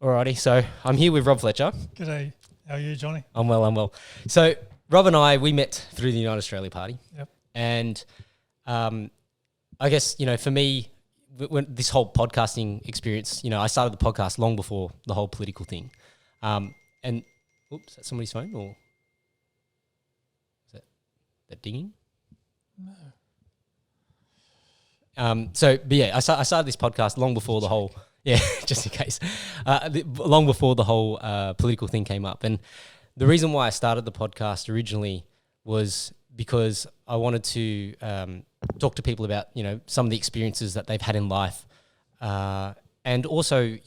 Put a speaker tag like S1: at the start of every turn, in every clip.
S1: Alrighty, so I'm here with Rob Fletcher.
S2: G'day. How are you, Johnny?
S1: I'm well. So Rob and I, we met through the United Australia Party.
S2: Yep.
S1: And I guess, for me, when this whole podcasting experience, I started the podcast long before the whole political thing. And, oops, is that somebody's phone or is that dinging?
S2: No.
S1: I started this podcast long before the whole... Yeah, just in case. Long before the whole political thing came up. And the reason why I started the podcast originally was because I wanted to talk to people about, some of the experiences that they've had in life. And also,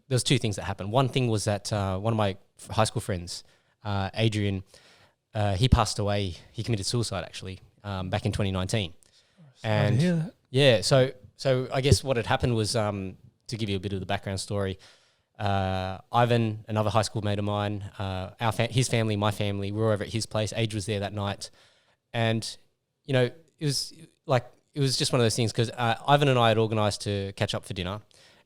S1: there's two things that happened. One thing was that one of my high school friends, Adrian, he passed away. He committed suicide, actually, back in 2019.
S2: Sorry to hear that.
S1: Yeah, so I guess what had happened was... to give you a bit of the background story, Ivan, another high school mate of mine, his family, my family, we were over at his place. Age was there that night. And, it was just one of those things because Ivan and I had organised to catch up for dinner.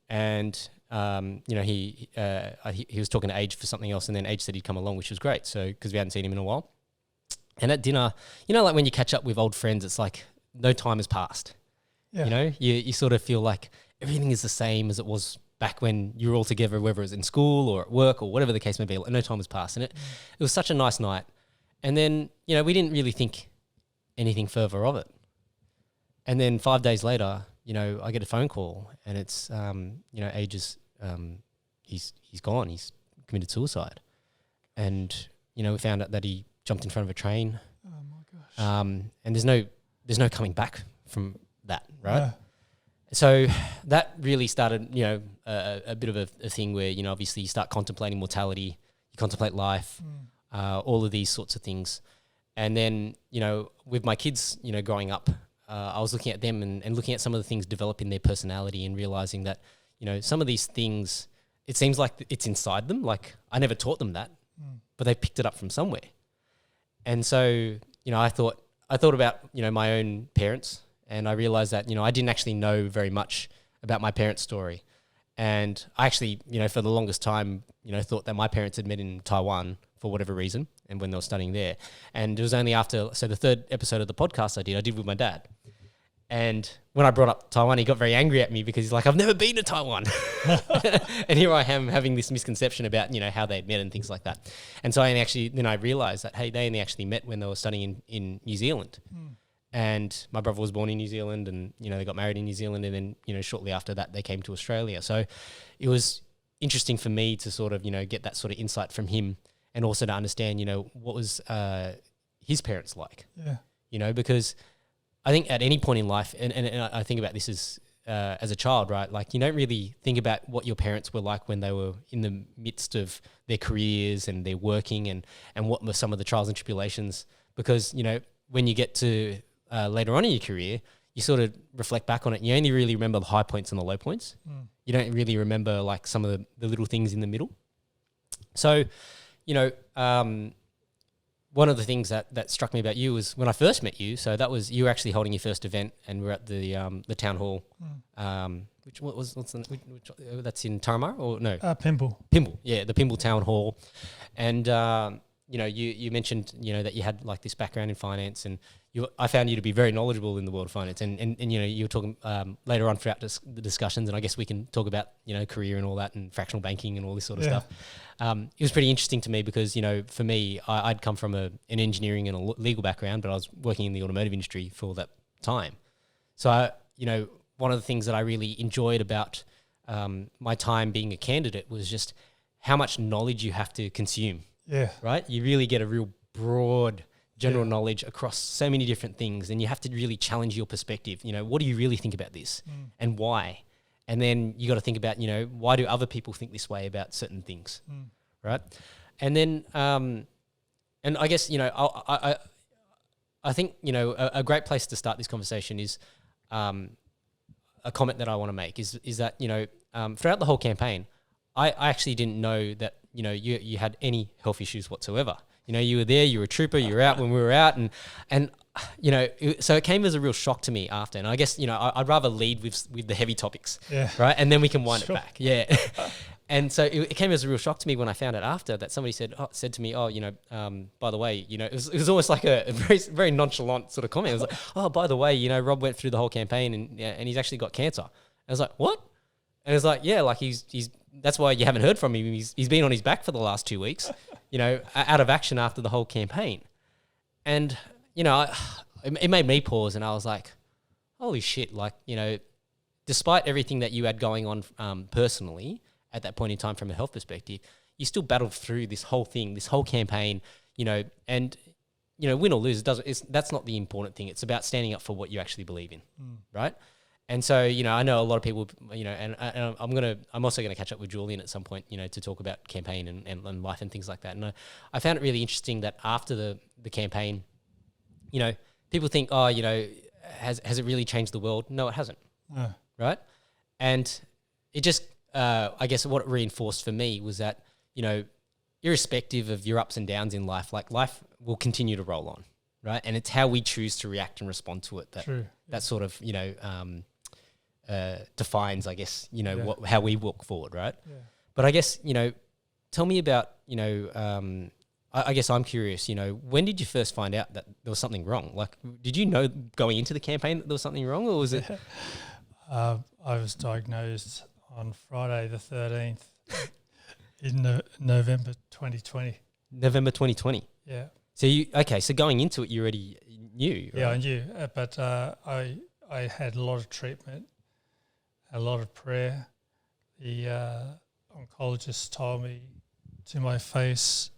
S1: And, he was talking to Age for something else, and then Age said he'd come along, which was great. So, because we hadn't seen him in a while. And at dinner, like when you catch up with old friends, it's like no time has passed. Yeah. You sort of feel like everything is the same as it was back when you were all together, whether it was in school or at work or whatever the case may be. No time has passed. And it was such a nice night. And then, we didn't really think anything further of it. And then 5 days later, I get a phone call and it's, Age's, he's gone. He's committed suicide. And, we found out that he jumped in front of a train.
S2: Oh my gosh.
S1: And there's no coming back from that, right?
S2: Yeah.
S1: So that really started, a bit of a thing where, obviously you start contemplating mortality, you contemplate life, all of these sorts of things. And then, with my kids, growing up, I was looking at them and looking at some of the things developing their personality and realizing that, some of these things, it seems like it's inside them. Like I never taught them that, but they picked it up from somewhere. And so, I thought about, my own parents. And I realized that, I didn't actually know very much about my parents' story. And I actually, for the longest time, thought that my parents had met in Taiwan for whatever reason and when they were studying there. And it was only after, the third episode of the podcast I did with my dad. And when I brought up Taiwan, he got very angry at me because he's like, I've never been to Taiwan. And here I am having this misconception about, how they had met and things like that. And so then I realized that, hey, they only actually met when they were studying in New Zealand. And my brother was born in New Zealand and, they got married in New Zealand. And then, shortly after that, they came to Australia. So it was interesting for me to sort of, get that sort of insight from him and also to understand, what was his parents like. Yeah. Because I think at any point in life, and I think about this as a child, right? Like you don't really think about what your parents were like when they were in the midst of their careers and they're working and what were some of the trials and tribulations. Because, when you get to... later on in your career, you sort of reflect back on it. You only really remember the high points and the low points. You don't really remember like some of the little things in the middle. So, one of the things that struck me about you was when I first met you. So that was you were actually holding your first event, and we're at the town hall. That's in Turramurra or no?
S2: Pimble.
S1: Pimble, yeah, the Pimble Town Hall, and you mentioned that you had like this background in finance and. I found you to be very knowledgeable in the world of finance, and you were talking later on throughout the discussions, and I guess we can talk about career and all that, and fractional banking and all this sort of stuff. It was pretty interesting to me because for me, I'd come from an engineering and a legal background, but I was working in the automotive industry for all that time. So one of the things that I really enjoyed about my time being a candidate was just how much knowledge you have to consume.
S2: Yeah,
S1: right. You really get a real broad. General knowledge across so many different things, and you have to really challenge your perspective. What do you really think about this and why? And then you got to think about, why do other people think this way about certain things, right? And then, and I guess, I think, a great place to start this conversation is a comment that I want to make is that, throughout the whole campaign, I actually didn't know that, you had any health issues whatsoever. You were there, you were a trooper, you were out when we were out. And so it came as a real shock to me after. And I guess, I'd rather lead with the heavy topics, right? And then we can wind it back. Yeah. And so it came as a real shock to me when I found out after that somebody said to me, by the way, it was almost like a very, very nonchalant sort of comment. It was like, oh, by the way, Rob went through the whole campaign and he's actually got cancer. I was like, what? And it's like, yeah, like he's that's why you haven't heard from him. He's been on his back for the last 2 weeks, out of action after the whole campaign. And, it made me pause and I was like, holy shit, like, despite everything that you had going on personally at that point in time from a health perspective, you still battled through this whole thing, this whole campaign, and, win or lose, that's not the important thing. It's about standing up for what you actually believe in, right? And so, I know a lot of people, and I'm also going to catch up with Julian at some point, to talk about campaign and life and things like that. And I found it really interesting that after the campaign, people think, oh, has it really changed the world? No, it hasn't.
S2: No.
S1: Right? And it just, I guess what it reinforced for me was that, irrespective of your ups and downs in life, like life will continue to roll on, right? And it's how we choose to react and respond to it that sort of, defines, I guess, how we walk forward, right? Yeah. But I guess, tell me about, I guess I'm curious, when did you first find out that there was something wrong? Like, did you know going into the campaign that there was something wrong, or was it?
S2: I was diagnosed on Friday the 13th in November 2020.
S1: November 2020?
S2: Yeah.
S1: So going into it, you already knew, right?
S2: Yeah, I knew, but I had a lot of treatment, a lot of prayer. The oncologist told me to my face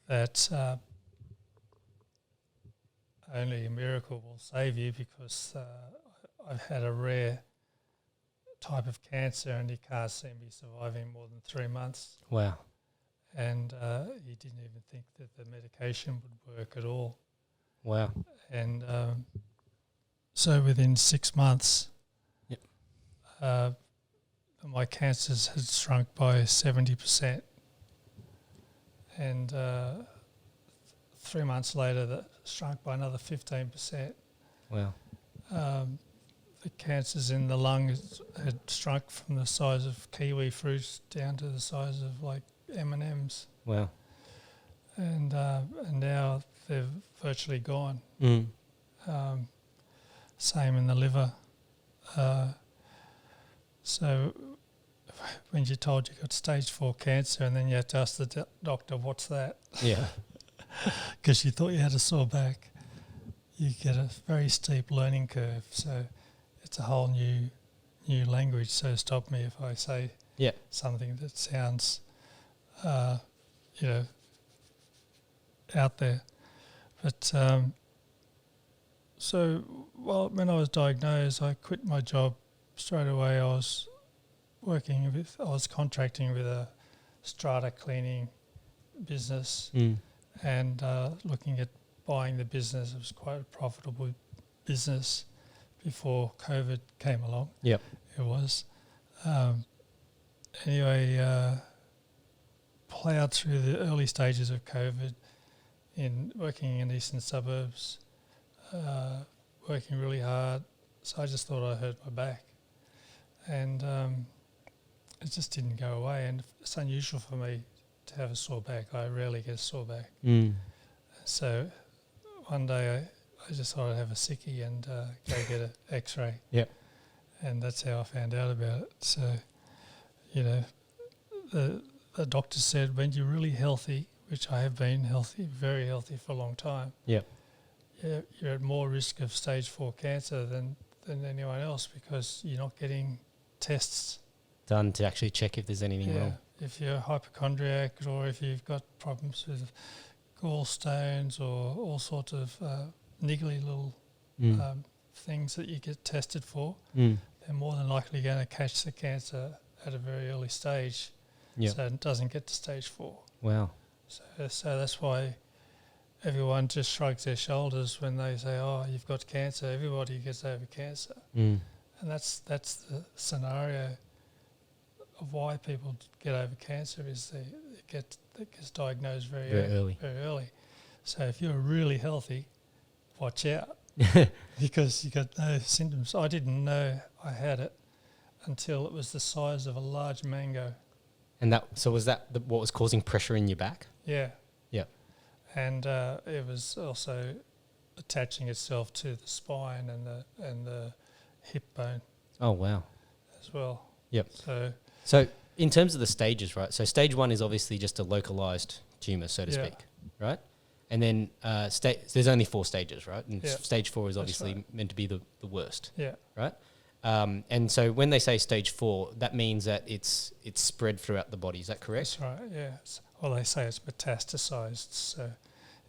S2: that only a miracle will save you because I've had a rare type of cancer and he can't see me surviving more than 3 months.
S1: Wow.
S2: And he didn't even think that the medication would work at all.
S1: Wow.
S2: And so within 6 months, my cancers had shrunk by 70%. And 3 months later, that shrunk by another 15%.
S1: Wow.
S2: The cancers in the lungs had shrunk from the size of kiwi fruits down to the size of like M&Ms.
S1: Wow.
S2: And now they're virtually gone. Same in the liver. So when you're told you got stage 4 cancer and then you have to ask the doctor, what's that?
S1: Yeah.
S2: Because you thought you had a sore back, you get a very steep learning curve. So it's a whole new language. So stop me if I say something that sounds, out there. But when I was diagnosed, I quit my job straight away. I was contracting with a strata cleaning business and looking at buying the business. It was quite a profitable business before COVID came along.
S1: Yep.
S2: It was. Ploughed through the early stages of COVID working in eastern suburbs, working really hard. So I just thought I hurt my back. And it just didn't go away. And it's unusual for me to have a sore back. I rarely get a sore back. So one day I just thought I'd have a sickie and go get an x-ray.
S1: Yep.
S2: And that's how I found out about it. So, the doctor said when you're really healthy, which I have been healthy, very healthy for a long time,
S1: yep,
S2: you're at more risk of stage 4 cancer than anyone else because you're not getting tests
S1: done to actually check if there's anything wrong.
S2: If you're a hypochondriac or if you've got problems with gallstones or all sorts of niggly little things that you get tested for, they're more than likely going to catch the cancer at a very early stage, so it doesn't get to stage 4.
S1: Wow.
S2: So that's why everyone just shrugs their shoulders when they say, oh, you've got cancer. Everybody gets over cancer. And that's the scenario of why people get over cancer is it gets diagnosed very early. So if you're really healthy, watch out because you got no symptoms. I didn't know I had it until it was the size of a large mango.
S1: And was that what was causing pressure in your back?
S2: Yeah.
S1: Yeah.
S2: And it was also attaching itself to the spine and the hip bone.
S1: Oh, wow.
S2: As well.
S1: Yep.
S2: So
S1: in terms of the stages, right? So stage 1 is obviously just a localized tumor, so to speak, right? And then there's only 4 stages, right? And stage 4 is obviously meant to be the worst.
S2: Yeah.
S1: Right. And so when they say stage 4, that means that it's spread throughout the body. Is that correct?
S2: That's right. Yeah. Well, they say it's metastasized, so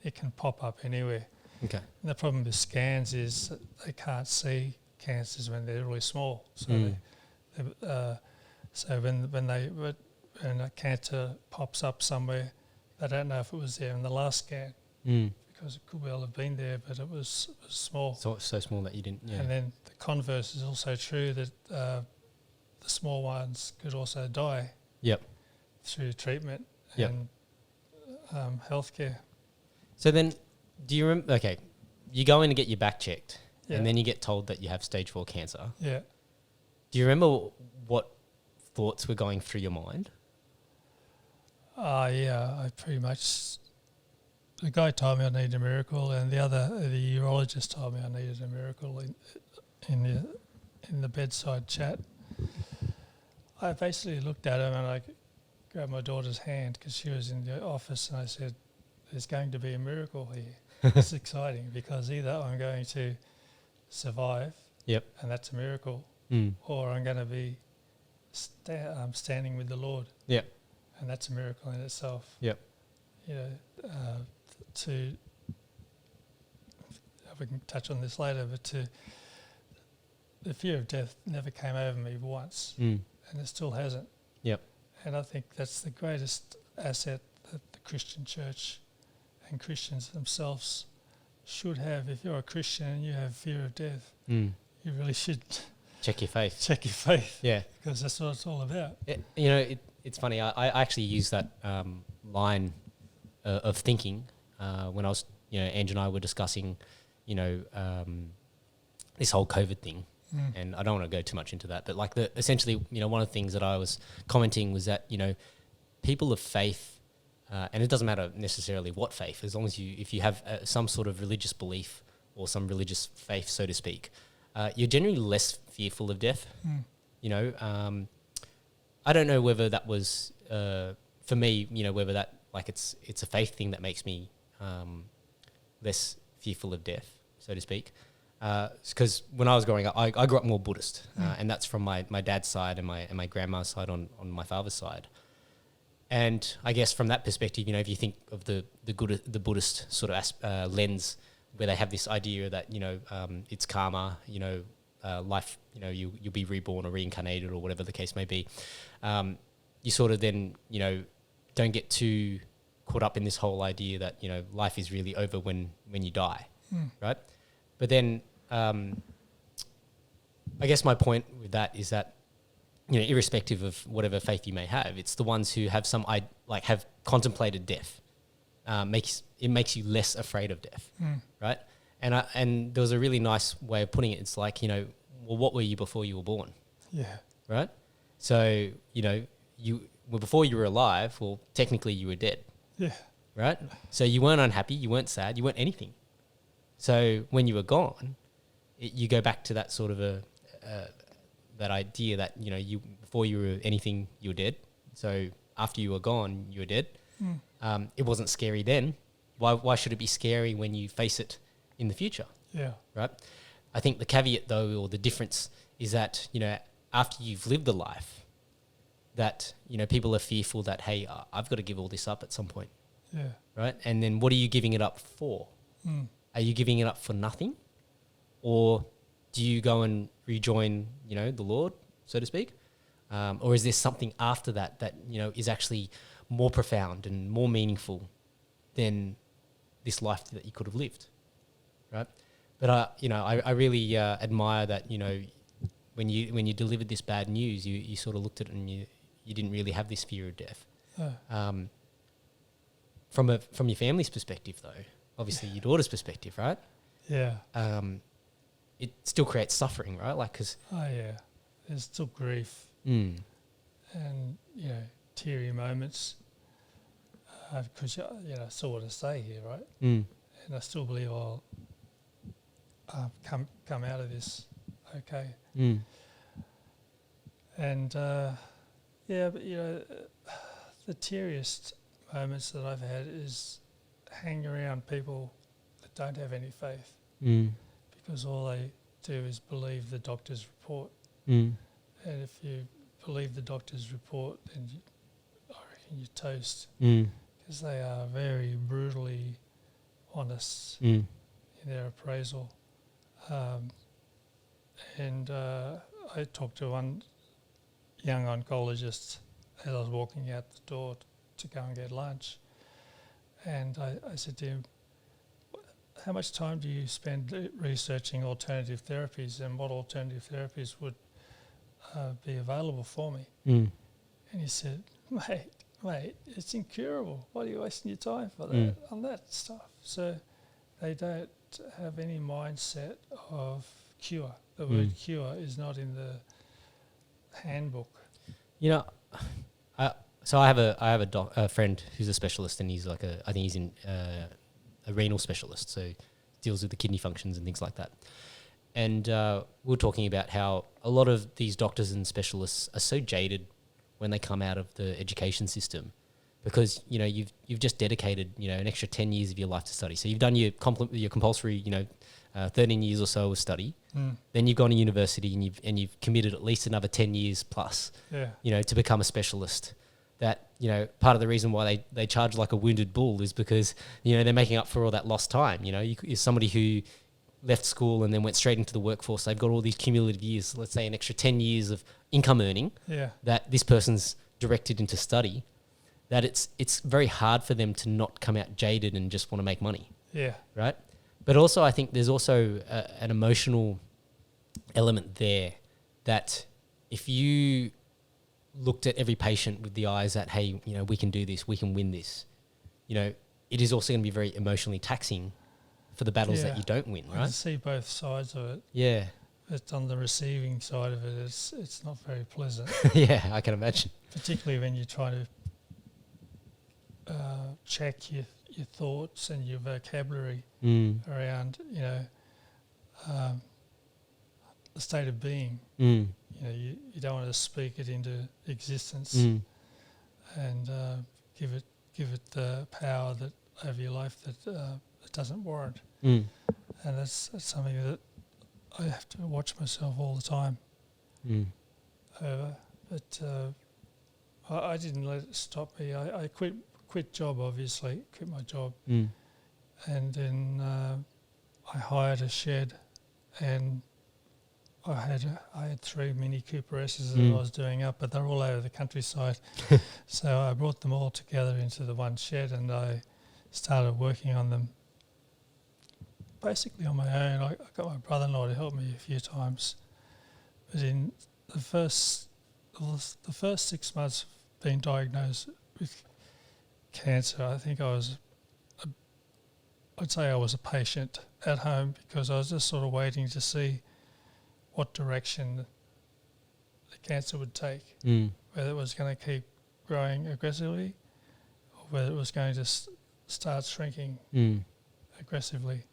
S2: it can pop up anywhere.
S1: Okay.
S2: And the problem with scans is that they can't see cancers when they're really small. So when a cancer pops up somewhere, they don't know if it was there in the last scan because it could well have been there, but it was small.
S1: So small that you didn't. Yeah.
S2: And then the converse is also true that the small ones could also die.
S1: Yep.
S2: Through treatment and healthcare.
S1: So then, do you remember? Okay, you go in to get your back checked, and then you get told that you have stage 4 cancer.
S2: Yeah.
S1: Do you remember what thoughts were going through your mind?
S2: I pretty much. The guy told me I needed a miracle, and the urologist told me I needed a miracle in the bedside chat. I basically looked at him and I grabbed my daughter's hand because she was in the office, and I said, "There's going to be a miracle here. It's exciting because either I'm going to survive, and that's a miracle, or I'm going to be standing with the Lord, and that's a miracle in itself." You know, we can touch on this later, but the fear of death never came over me once, and it still hasn't. And I think that's the greatest asset that the Christian church and Christians themselves should have. If you're a Christian and you have fear of death, you really should
S1: check your faith.
S2: Check your faith.
S1: Yeah.
S2: Because that's what it's all about.
S1: It's funny. I actually use that line of thinking when I was, Ange and I were discussing, this whole COVID thing. And I don't want to go too much into that, but essentially, one of the things that I was commenting was that, people of faith, and it doesn't matter necessarily what faith, as long as if you have some sort of religious belief or some religious faith, so to speak, you're generally less fearful of death. I don't know whether that was, for me, whether that, it's a faith thing that makes me less fearful of death, so to speak. Because when I was growing up, I grew up more Buddhist, and that's from my dad's side and my grandma's side on my father's side. And I guess from that perspective, if you think of the Buddhist sort of lens, where they have this idea that it's karma, life, you'll be reborn or reincarnated or whatever the case may be. You sort of then don't get too caught up in this whole idea that life is really over when you die, right? But then I guess my point with that is that irrespective of whatever faith you may have, it's the ones who have have contemplated death. It makes you less afraid of death, right? And there was a really nice way of putting it. It's like, well, what were you before you were born?
S2: Yeah.
S1: Right? So, before you were alive, well, technically you were dead.
S2: Yeah.
S1: Right? So you weren't unhappy, you weren't sad, you weren't anything. So when you were gone, you go back to that sort of that idea that, before you were anything, you were dead. So after you were gone, you were dead. It wasn't scary then. Why should it be scary when you face it in the future?
S2: Yeah.
S1: Right? I think the caveat, though, or the difference is that, after you've lived the life, that, people are fearful that, hey, I've got to give all this up at some point.
S2: Yeah.
S1: Right? And then what are you giving it up for? Are you giving it up for nothing? Or do you go and rejoin, the Lord, so to speak? Or is there something after that, is actually more profound and more meaningful than this life that you could have lived, right? But, I really admire that, when you delivered this bad news, you sort of looked at it and you didn't really have this fear of death. From your family's perspective, though, obviously your daughter's perspective, right?
S2: Yeah.
S1: It still creates suffering, right? There's
S2: still grief.
S1: Mm.
S2: And, teary moments because I still want to stay here, right?
S1: Mm.
S2: And I still believe I'll come out of this okay.
S1: Mm.
S2: And but the teariest moments that I've had is hanging around people that don't have any faith, because all they do is believe the doctor's report. And if you believe the doctor's report, then I reckon you're toast, because they are very brutally honest in their appraisal. And I talked to one young oncologist as I was walking out the door to go and get lunch, and I said to him, how much time do you spend researching alternative therapies, and what alternative therapies would be available for me? And he said, mate, it's incurable. What are you wasting your time for that on that stuff? So they don't have any mindset of cure. The word cure is not in the handbook.
S1: So I have a friend who's a specialist, and he's like I think he's in a renal specialist, so deals with the kidney functions and things like that. And we were talking about how a lot of these doctors and specialists are so jaded when they come out of the education system, because you've just dedicated an extra 10 years of your life to study. So you've done your compulsory 13 years or so of study. Then you've gone to university and you've committed at least another 10 years plus. To become a specialist. That part of the reason why they charge like a wounded bull is because they're making up for all that lost time. You're somebody who left school and then went straight into the workforce. They've got all these cumulative years, let's say an extra 10 years of income earning that this person's directed into study, that it's very hard for them to not come out jaded and just want to make money. Right? But also I think there's also an emotional element there, that if you looked at every patient with the eyes that, hey, we can do this, we can win this, it is also going to be very emotionally taxing for the battles that you don't win, right?
S2: I can see both sides of it.
S1: Yeah.
S2: But on the receiving side of it, it's not very pleasant.
S1: Yeah, I can imagine.
S2: Particularly when you're trying to check your thoughts and your vocabulary around, the state of being. You don't want to speak it into existence and give it the power that over your life that it doesn't warrant. And that's something that I have to watch myself all the time over. But I didn't let it stop me. I quit my job, and then I hired a shed, and I had 3 Mini Cooper S's that I was doing up, but they're all over the countryside. So I brought them all together into the one shed, and I started working on them basically on my own. I got my brother-in-law to help me a few times, but in the first 6 months of being diagnosed with cancer, I think I'd say I was a patient at home, because I was just sort of waiting to see what direction the cancer would take, whether it was going to keep growing aggressively or whether it was going to start shrinking aggressively.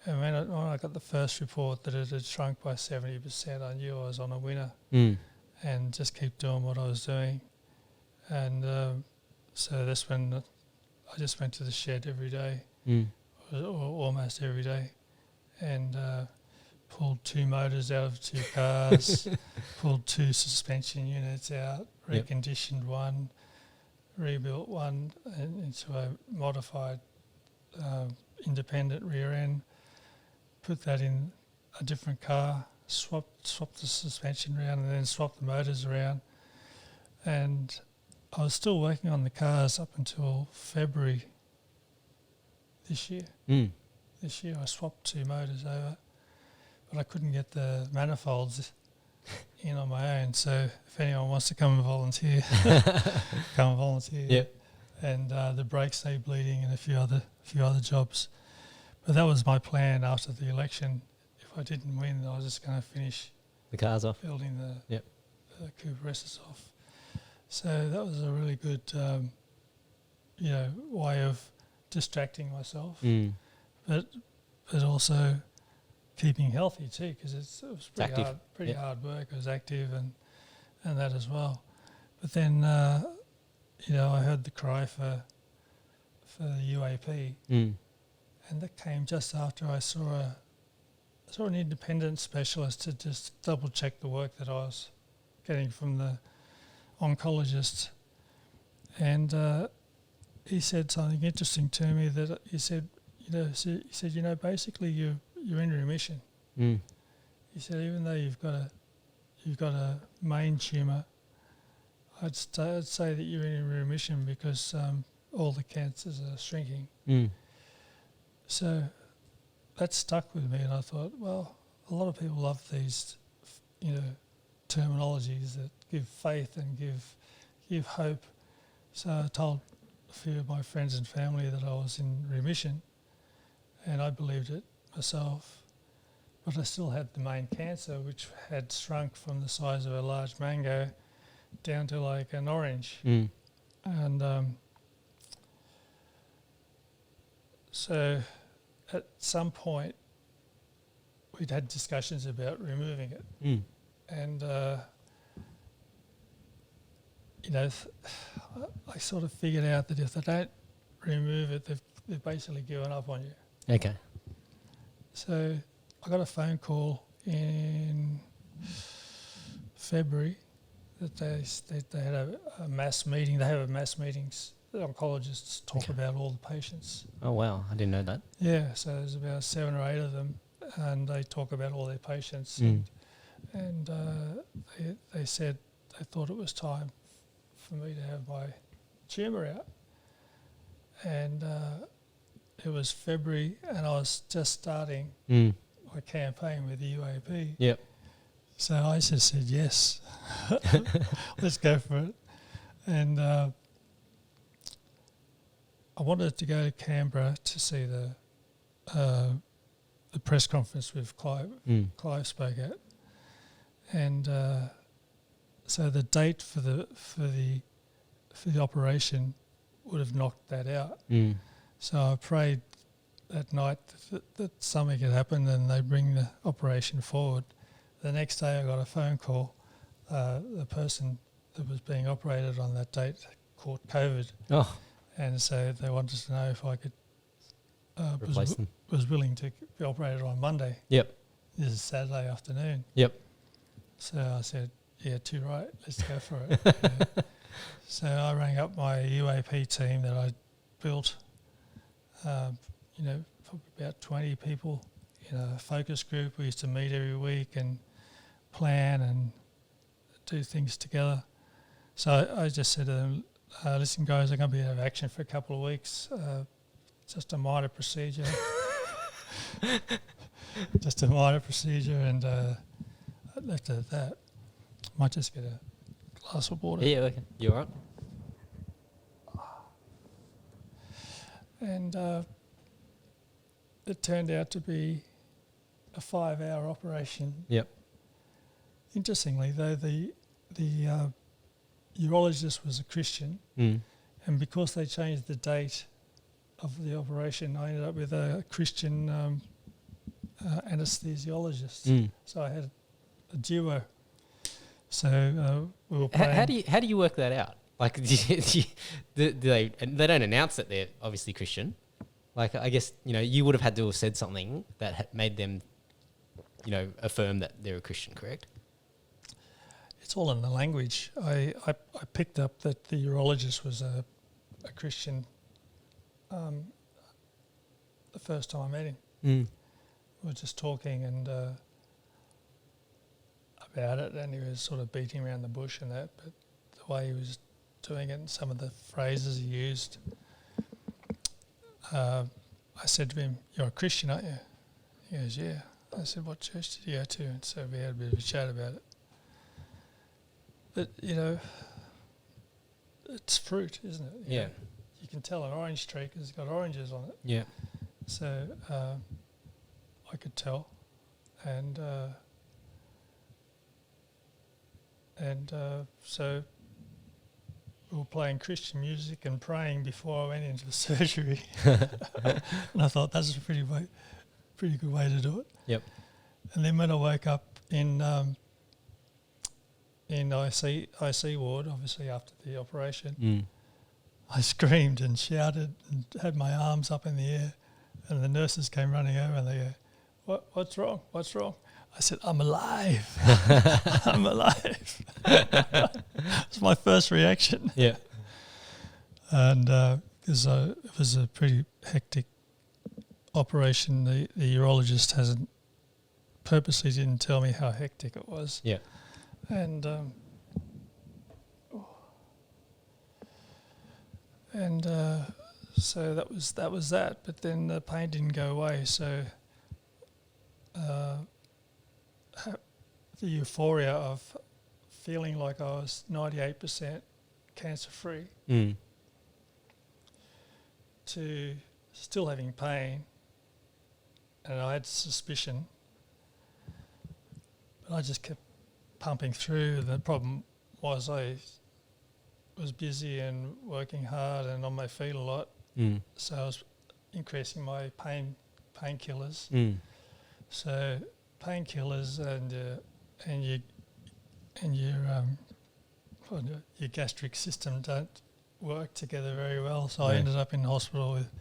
S2: And when I got the first report that it had shrunk by 70%, I knew I was on a winner, and just keep doing what I was doing. And so that's when I just went to the shed every day, or almost every day, and pulled 2 motors out of 2 cars, pulled 2 suspension units out, reconditioned one, rebuilt one into a modified independent rear end, put that in a different car, swapped the suspension around, and then swapped the motors around. And I was still working on the cars up until February this year. This year I swapped 2 motors over, but I couldn't get the manifolds in on my own. So if anyone wants to come and volunteer, come and volunteer.
S1: Yep.
S2: And the brakes need bleeding and a few other jobs. But that was my plan after the election. If I didn't win, I was just going to finish
S1: the cars off,
S2: building the Cooper S's off. So that was a really good, way of distracting myself, but also keeping healthy too, because it was pretty hard work. It was active and that as well. But then, I heard the cry for the UAP, and that came just after I saw an independent specialist to just double check the work that I was getting from the oncologist, and he said something interesting to me. That he said, basically you're in remission. He said, even though you've got a main tumour, I'd say that you're in remission because all the cancers are shrinking. So that stuck with me, and I thought, well, a lot of people love these, terminologies that give faith and give hope. So I told a few of my friends and family that I was in remission, and I believed it myself. But I still had the main cancer, which had shrunk from the size of a large mango down to like an orange. And so at some point we'd had discussions about removing it. And, I sort of figured out that if they don't remove it, they've basically given up on you.
S1: Okay.
S2: So I got a phone call in February that they had a mass meeting. They have mass meetings. The oncologists talk about all the patients.
S1: Oh, wow. I didn't know that.
S2: Yeah, so there's about 7 or 8 of them, and they talk about all their patients. And they said they thought it was time for me to have my tumour out. And it was February, and I was just starting my campaign with the UAP.
S1: Yep.
S2: So I just said, yes, let's go for it. And I wanted to go to Canberra to see the press conference with Clive spoke at. And so the date for the operation would have knocked that out. So I prayed that night that something had happened and they bring the operation forward. The next day I got a phone call. The person that was being operated on that date caught COVID.
S1: Oh.
S2: And so they wanted to know if I could
S1: Replace them.
S2: was willing to be operated on Monday.
S1: Yep.
S2: This is Saturday afternoon.
S1: Yep.
S2: So I said, yeah, too right, let's go for it. So I rang up my UAP team that I built, probably about 20 people in a focus group. We used to meet every week and plan and do things together. So I just said to them, listen guys, I'm going to be out of action for a couple of weeks. Just a minor procedure. Just a minor procedure, and I left it at that. Might just get a glass of water.
S1: Yeah, okay. You all right?
S2: And it turned out to be a 5-hour operation.
S1: Yep.
S2: Interestingly, though, the urologist was a Christian, and because they changed the date of the operation, I ended up with a Christian anesthesiologist. So I had a duo. So we were playing.
S1: How do you work that out? Like, do they don't announce that they're obviously Christian. Like, I guess, you would have had to have said something that made them, affirm that they're a Christian, correct?
S2: It's all in the language. I picked up that the urologist was a Christian the first time I met him. We were just talking and about it, and he was sort of beating around the bush and that, but the way he was doing it and some of the phrases he used, I said to him, "You're a Christian, aren't you?" He goes, "Yeah." I said, "What church did you go to?" And so we had a bit of a chat about it. But, it's fruit, isn't it?
S1: Yeah.
S2: You can tell an orange tree because it's got oranges on it.
S1: Yeah.
S2: So I could tell. And so we were playing Christian music and praying before I went into the surgery. And I thought that's a pretty good way to do it.
S1: Yep.
S2: And then when I woke up in IC ward, obviously after the operation, I screamed and shouted and had my arms up in the air, and the nurses came running over and they go, "What's wrong? What's wrong?" I said, "I'm alive." I'm alive. It's my first reaction.
S1: Yeah.
S2: And because it was a pretty hectic operation, the urologist purposely didn't tell me how hectic it was.
S1: Yeah.
S2: And so that was that. But then the pain didn't go away. So the euphoria of feeling like I was 98% cancer-free to still having pain, and I had suspicion, but I just kept pumping through. The problem was I was busy and working hard and on my feet a lot, so I was increasing my painkillers. So painkillers and your gastric system don't work together very well. So I ended up in hospital with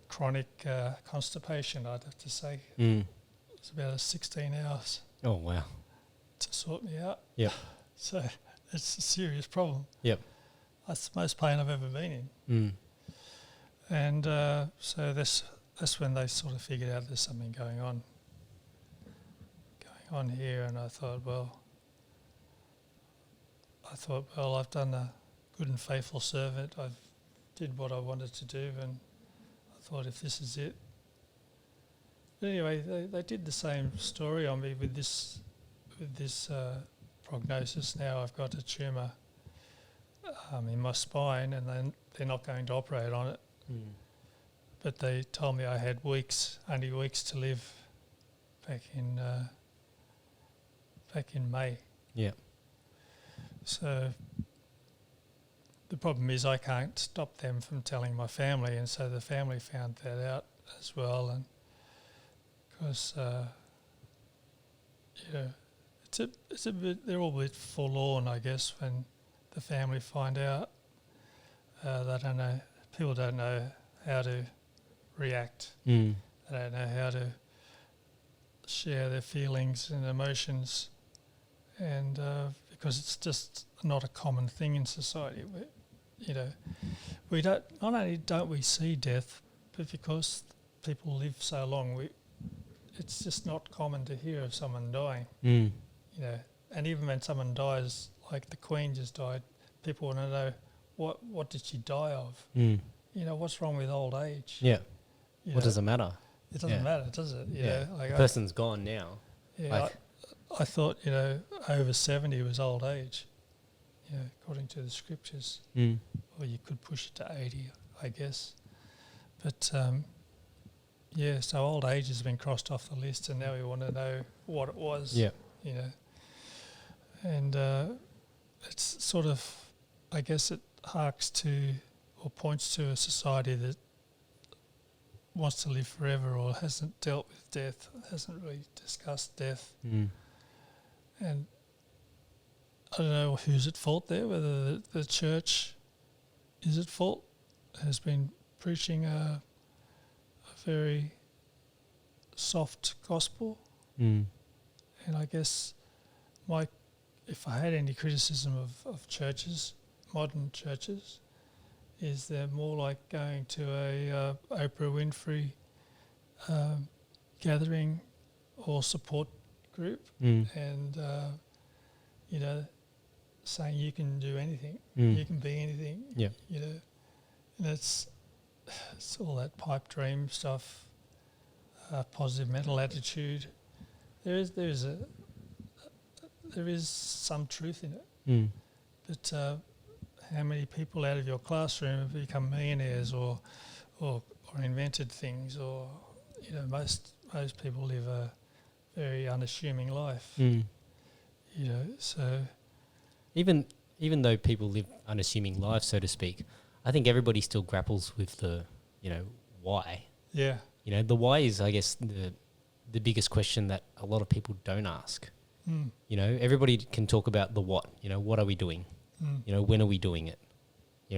S2: chronic constipation, I'd have to say. It's about 16 hours.
S1: Oh, wow.
S2: To sort me out.
S1: Yep.
S2: So it's a serious problem.
S1: Yep.
S2: That's the most pain I've ever been in. And so that's when they sort of figured out there's something going on here, and I thought, well, I've done a good and faithful servant. I've did what I wanted to do, and I thought, if this is it. But anyway, they did the same story on me with this prognosis. Now I've got a tumour in my spine, and then they're not going to operate on it. But they told me I had only weeks to live back in May. Yeah. So the problem is I can't stop them from telling my family, and so the family found that out as well. And because it's a bit, they're all a bit forlorn, I guess, when the family find out. They don't know. People don't know how to react. They don't know how to share their feelings and emotions, and because it's just not a common thing in society. We don't. Not only don't we see death, but because people live so long, it's just not common to hear of someone dying. And even when someone dies, like the Queen just died, people want to know what did she die of? What's wrong with old age? Yeah.
S1: What does it matter?
S2: It doesn't matter, does it?
S1: Like the person's gone now.
S2: Yeah. I thought, over 70 was old age, according to the scriptures. Or you could push it to 80, I guess. But, so old age has been crossed off the list, and now we want to know what it was. Yeah. And it's sort of, I guess it harks to or points to a society that wants to live forever or hasn't dealt with death, hasn't really discussed death. And I don't know who's at fault there, whether the church is at fault, has been preaching a very soft gospel. And I guess if I had any criticism of churches, modern churches, is they're more like going to a Oprah Winfrey gathering or support group and, saying you can do anything, you can be anything, and it's all that pipe dream stuff, positive mental attitude. There is some truth in it, but how many people out of your classroom have become millionaires or invented things, or most people live a very unassuming life. So
S1: even even though people live unassuming lives, so to speak, I think everybody still grapples with the, why.
S2: Yeah.
S1: The why is, I guess, the biggest question that a lot of people don't ask. Everybody can talk about the what. What are we doing? When are we doing it?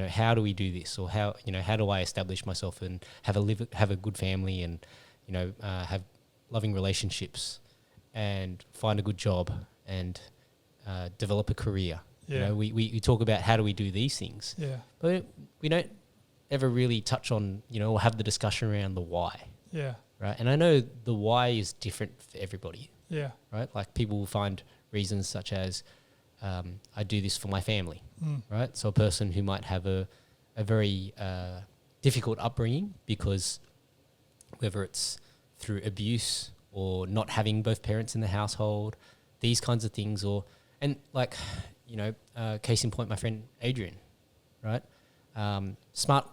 S1: How do we do this? Or how do I establish myself and have a good family and, have loving relationships and find a good job and develop a career.
S2: Yeah.
S1: We talk about how do we do these things.
S2: Yeah.
S1: But we don't ever really touch on, or have the discussion around the why.
S2: Yeah.
S1: Right. And I know the why is different for everybody.
S2: Yeah.
S1: Right. Like people will find reasons such as I do this for my family. Right. So a person who might have a very difficult upbringing because whether it's through abuse or not having both parents in the household, these kinds of things, case in point, my friend Adrian, right? Smart,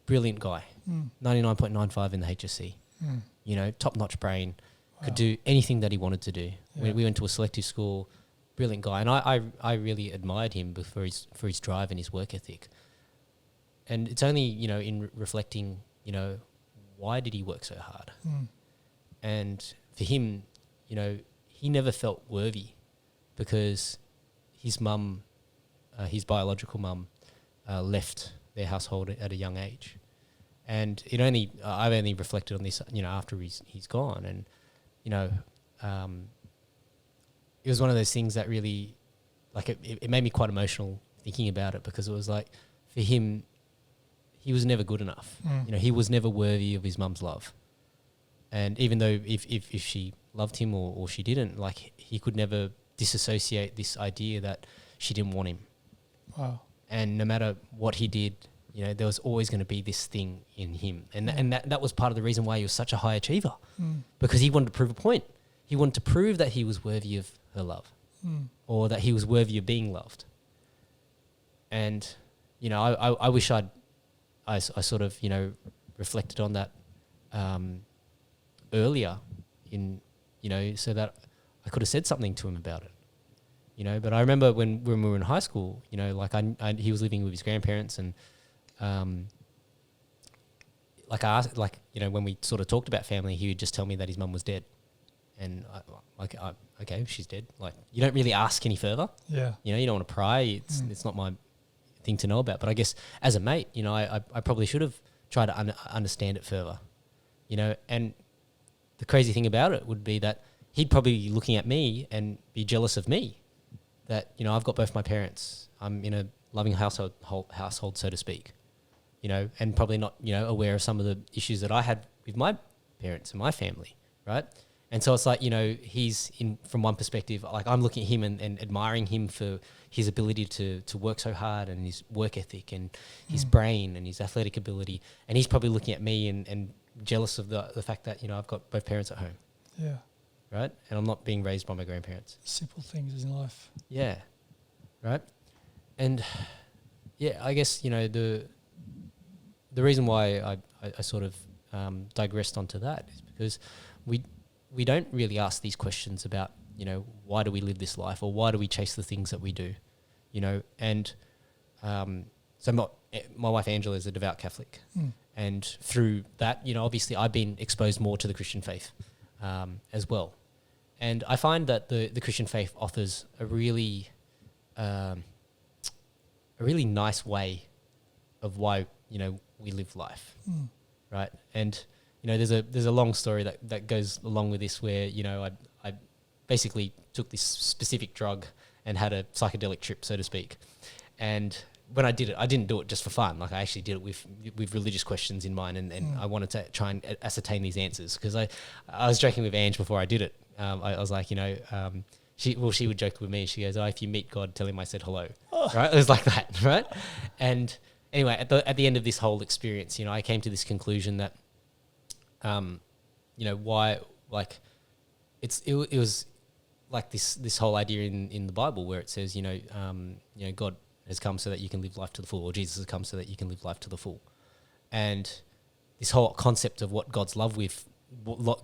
S1: brilliant guy, 99.95 in the HSC, top-notch brain, could do anything that he wanted to do.
S2: Yeah.
S1: We went to a selective school, brilliant guy. And I really admired him for his drive and his work ethic. And it's only, in reflecting, why did he work so hard? And for him, he never felt worthy because his mum, his biological mum, left their household at a young age. And I've only reflected on this, after he's gone. And, it was one of those things that really, it made me quite emotional thinking about it because it was like, for him, he was never good enough. He was never worthy of his mum's love. And even though if she loved him or she didn't, he could never disassociate this idea that she didn't want him.
S2: Wow.
S1: And no matter what he did, there was always going to be this thing in him. And that was part of the reason why he was such a high achiever, because he wanted to prove a point. He wanted to prove that he was worthy of her love or that he was worthy of being loved. And, I wish I sort of, reflected on that earlier so that I could have said something to him about it. But I remember when we were in high school, he was living with his grandparents and I asked, when we sort of talked about family, he would just tell me that his mum was dead. And okay, she's dead. You don't really ask any further.
S2: Yeah.
S1: You don't want to pry. It's not my thing to know about. But I guess as a mate, I probably should have tried to understand it further. And the crazy thing about it would be that he'd probably be looking at me and be jealous of me. That, I've got both my parents. I'm in a loving household, so to speak. And probably not, aware of some of the issues that I had with my parents and my family, right? And so it's like, he's in from one perspective, I'm looking at him and admiring him for his ability to work so hard and his work ethic and his brain and his athletic ability. And he's probably looking at me and jealous of the fact that, I've got both parents at home.
S2: Yeah.
S1: Right? And I'm not being raised by my grandparents.
S2: Simple things in life.
S1: Yeah. Right? And yeah, I guess, the reason why I sort of digressed onto that is because we don't really ask these questions about, why do we live this life or why do we chase the things that we do, and so my wife Angela is a devout Catholic, and through that, obviously I've been exposed more to the Christian faith as well. And I find that the Christian faith offers a really nice way of why, we live life, right? And there's a long story that goes along with this where, I basically took this specific drug and had a psychedelic trip, so to speak. And when I did it, I didn't do it just for fun. I actually did it with religious questions in mind, and I wanted to try and ascertain these answers because I was joking with Ange before I did it. I was like, she would joke with me. She goes, "Oh, if you meet God, tell him I said hello." Oh. Right? It was like that, right? And anyway, at the end of this whole experience, I came to this conclusion that, why, it was like this whole idea in the Bible where it says, God has come so that you can live life to the full, or Jesus has come so that you can live life to the full. And this whole concept of what God's love what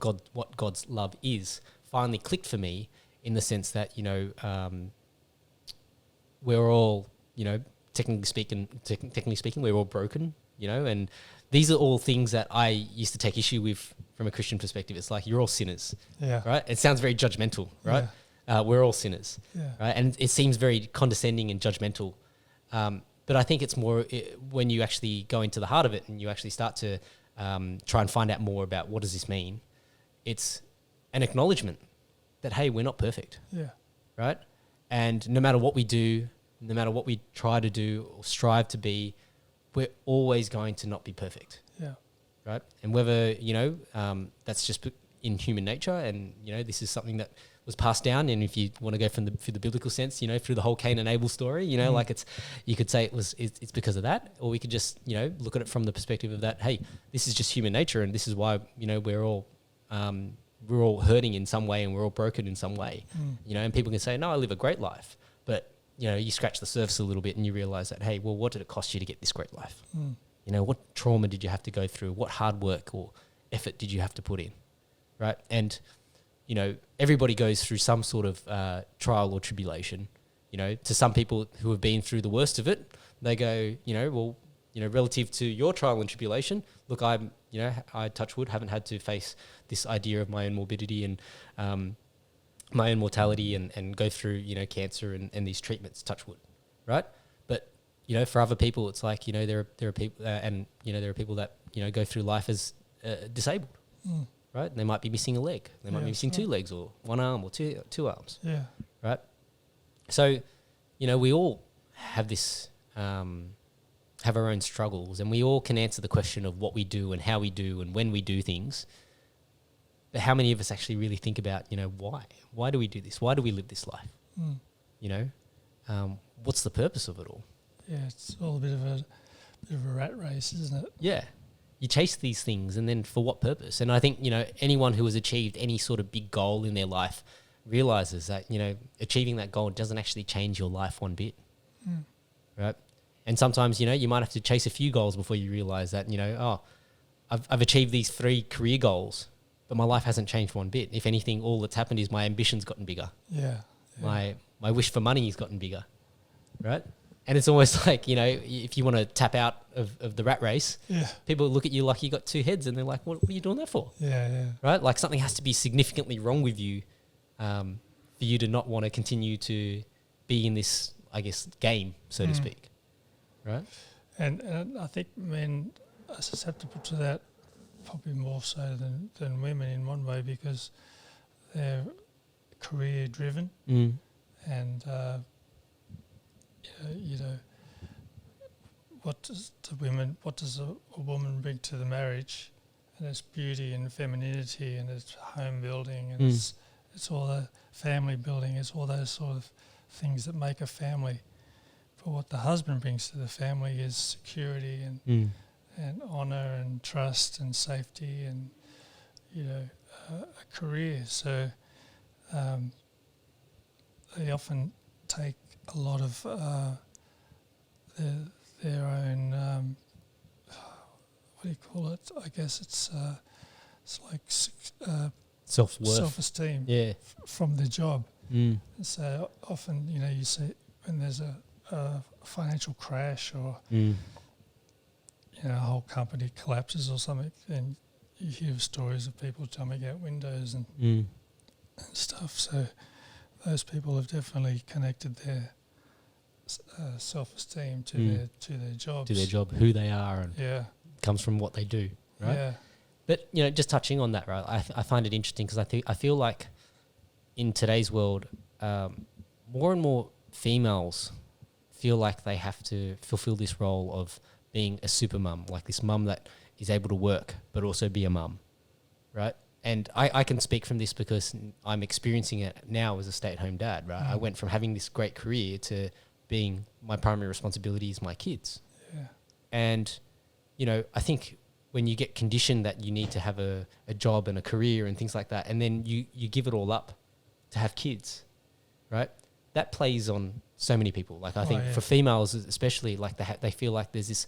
S1: God's love is finally clicked for me in the sense that, we're all you know, technically speaking, we're all broken, you know, and these are all things that I used to take issue with from a Christian perspective. It's like, you're all sinners, right? It sounds very judgmental, right? We're all sinners, right? And it seems very condescending and judgmental. But I think it's more when you actually go into the heart of it and you actually start to try and find out more about what does this mean. It's an acknowledgement that, hey, we're not perfect, right? And no matter what we do, no matter what we try to do or strive to be, we're always going to not be perfect, right? And whether, you know, that's just in human nature, and, you know, this is something that was passed down. And if you want to go through the biblical sense, you know, through the whole Cain and Abel story, you know, like you could say it's because of that, or we could just, you know, look at it from the perspective of that, hey, this is just human nature, and this is why, you know, we're all hurting in some way, and we're all broken in some way, you know. And people can say, no, I live a great life, but, you know, you scratch the surface a little bit and you realize that, hey, well, what did it cost you to get this great life? You know, what trauma did you have to go through? What hard work or effort did you have to put in, right? And, you know, everybody goes through some sort of trial or tribulation. You know, to some people who have been through the worst of it, they go, you know, well, you know, relative to your trial and tribulation, look, I'm, you know, I touch wood, haven't had to face this idea of my own morbidity and my own mortality and go through, you know, cancer and these treatments, touch wood, right? But, you know, for other people, it's like, you know, there are people, and, you know, there are people that, you know, go through life as disabled, right? They might be missing a leg. They might be missing two legs or one arm or two arms, right? So, you know, we all have this, have our own struggles, and we all can answer the question of what we do and how we do and when we do things. But how many of us actually really think about, you know, why? Why do we do this? Why do we live this life? You know, what's the purpose of it all?
S2: Yeah, it's all a bit of a rat race, isn't it?
S1: Yeah. You chase these things, and then for what purpose? And I think, you know, anyone who has achieved any sort of big goal in their life realizes that, you know, achieving that goal doesn't actually change your life one bit, right? And sometimes, you know, you might have to chase a few goals before you realize that, you know, oh, I've achieved these 3 career goals, but my life hasn't changed one bit. If anything, all that's happened is my ambition's gotten bigger. My wish for money has gotten bigger, right? And it's almost like, you know, if you want to tap out of the rat race, people look at you like you got 2 heads, and they're like, what are you doing that for? Right? Like something has to be significantly wrong with you for you to not want to continue to be in this, I guess, game, so to speak. Right?
S2: And I think men are susceptible to that probably more so than women in one way, because they're career driven and you know, what does a woman bring to the marriage? And it's beauty and femininity, and it's home building, and it's all the family building. It's all those sort of things that make a family. But what the husband brings to the family is security and honour and trust and safety and, you know, a career. So they often take a lot of their own, what do you call it? I guess it's like
S1: self-worth,
S2: self-esteem from their job. And so often, you know, you see when there's a financial crash or you know, a whole company collapses or something, and you hear stories of people jumping out windows and stuff. So those people have definitely connected their self-esteem to their jobs.
S1: To their job, who they are, and comes from what they do, right? Yeah. But, you know, just touching on that, right, I find it interesting because I feel like in today's world, more and more females feel like they have to fulfill this role of being a super mum, like this mum that is able to work but also be a mum, right? And I can speak from this because I'm experiencing it now as a stay-at-home dad, right? I went from having this great career to being my primary responsibility is my kids. Yeah. And, you know, I think when you get conditioned that you need to have a job and a career and things like that, and then you give it all up to have kids, right? That plays on so many people. Like I think for females especially, like they feel like there's this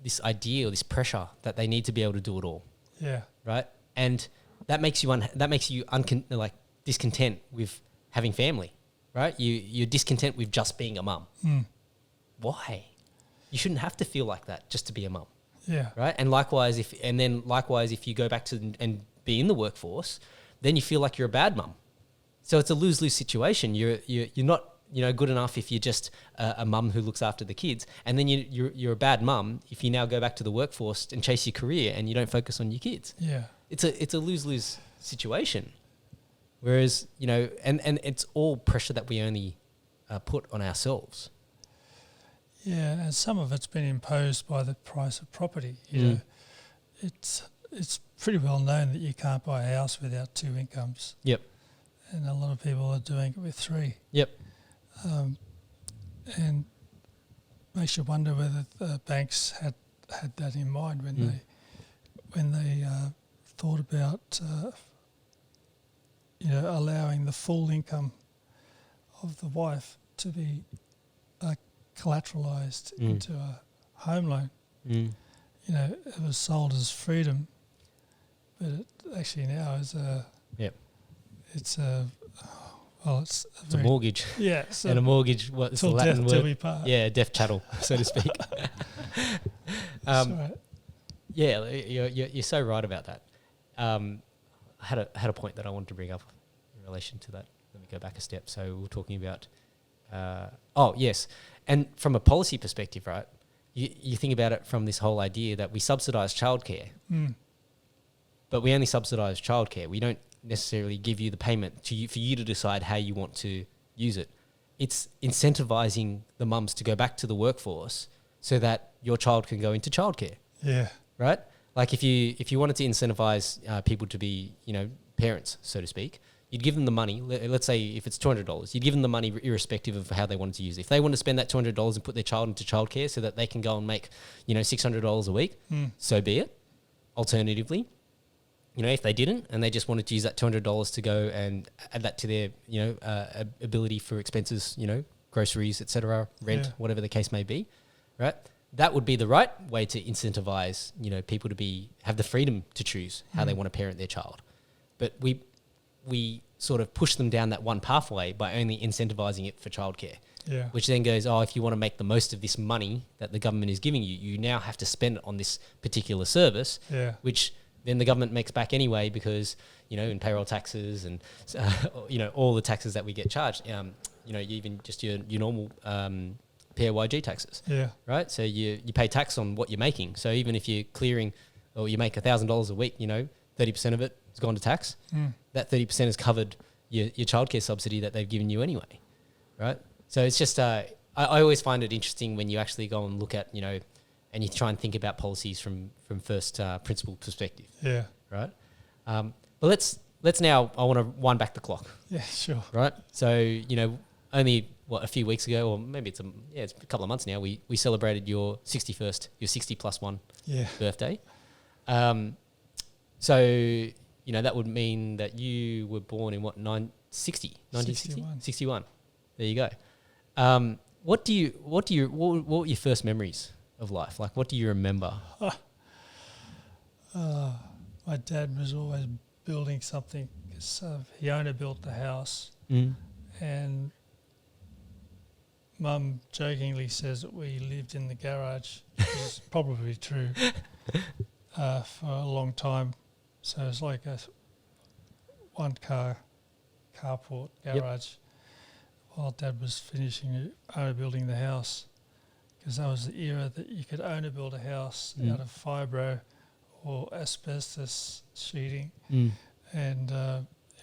S1: this idea or this pressure that they need to be able to do it all. Yeah. Right? And that makes you like discontent with having family. right? You're discontent with just being a mum. Why? You shouldn't have to feel like that just to be a mum.
S2: Yeah.
S1: Right. And likewise, if you go back to and be in the workforce, then you feel like you're a bad mum. So it's a lose-lose situation. You're not, good enough if you're just a mum who looks after the kids, and then you're a bad mum if you now go back to the workforce and chase your career and you don't focus on your kids.
S2: Yeah.
S1: It's a lose-lose situation. Whereas, and it's all pressure that we only put on ourselves.
S2: Yeah, and some of it's been imposed by the price of property. You know, it's pretty well known that you can't buy a house without 2 incomes.
S1: Yep.
S2: And a lot of people are doing it with 3.
S1: Yep.
S2: And makes you wonder whether the banks had that in mind when they thought about allowing the full income of the wife to be collateralized into a home loan. It was sold as freedom, but it actually now is it's a
S1: mortgage.
S2: Yeah.
S1: And a mortgage, what's the
S2: till
S1: Latin
S2: death
S1: word?
S2: till we part.
S1: Yeah, death chattel, so to speak.
S2: Right.
S1: Yeah, you're so right about that. I had a point that I wanted to bring up in relation to that. Let me go back a step. So we were talking about, yes. And from a policy perspective, right, you think about it from this whole idea that we subsidise childcare, but we only subsidise childcare. We don't necessarily give you the payment for you to decide how you want to use it. It's incentivising the mums to go back to the workforce so that your child can go into childcare.
S2: Yeah.
S1: Right? Like if you wanted to incentivise people to be, parents, so to speak, you'd give them the money. Let's say if it's $200, you'd give them the money irrespective of how they wanted to use it. If they want to spend that $200 and put their child into childcare so that they can go and make, $600 a week, so be it. Alternatively, if they didn't and they just wanted to use that $200 to go and add that to their, ability for expenses, groceries, etc., rent, whatever the case may be, right? That would be the right way to incentivize, people to have the freedom to choose how they want to parent their child. But we sort of push them down that one pathway by only incentivizing it for childcare.
S2: Yeah.
S1: Which then goes, if you want to make the most of this money that the government is giving you, you now have to spend it on this particular service, which then the government makes back anyway because, in payroll taxes and, all the taxes that we get charged, even just your normal PAYG taxes.
S2: Yeah.
S1: Right? So you pay tax on what you're making. So even if you're clearing or you make $1,000 a week, 30% of it has gone to tax. That 30% has covered your childcare subsidy that they've given you anyway. Right? So it's just, I always find it interesting when you actually go and look at, and you try and think about policies from first principle perspective.
S2: Yeah.
S1: Right? But let's now, I want to wind back the clock.
S2: Yeah, sure.
S1: Right? So, only a few weeks ago, or maybe it's a couple of months now, we celebrated your 61st, your 60+1 birthday. So, that would mean that you were born in 1960? 61. There you go. What were your first memories of life? Like, what do you remember?
S2: My dad was always building something. He only built the house, and Mum jokingly says that we lived in the garage, which is probably true, for a long time. So it's like a one-car carport garage while Dad was finishing owner building the house, because that was the era that you could owner build a house out of fibro or asbestos sheeting, and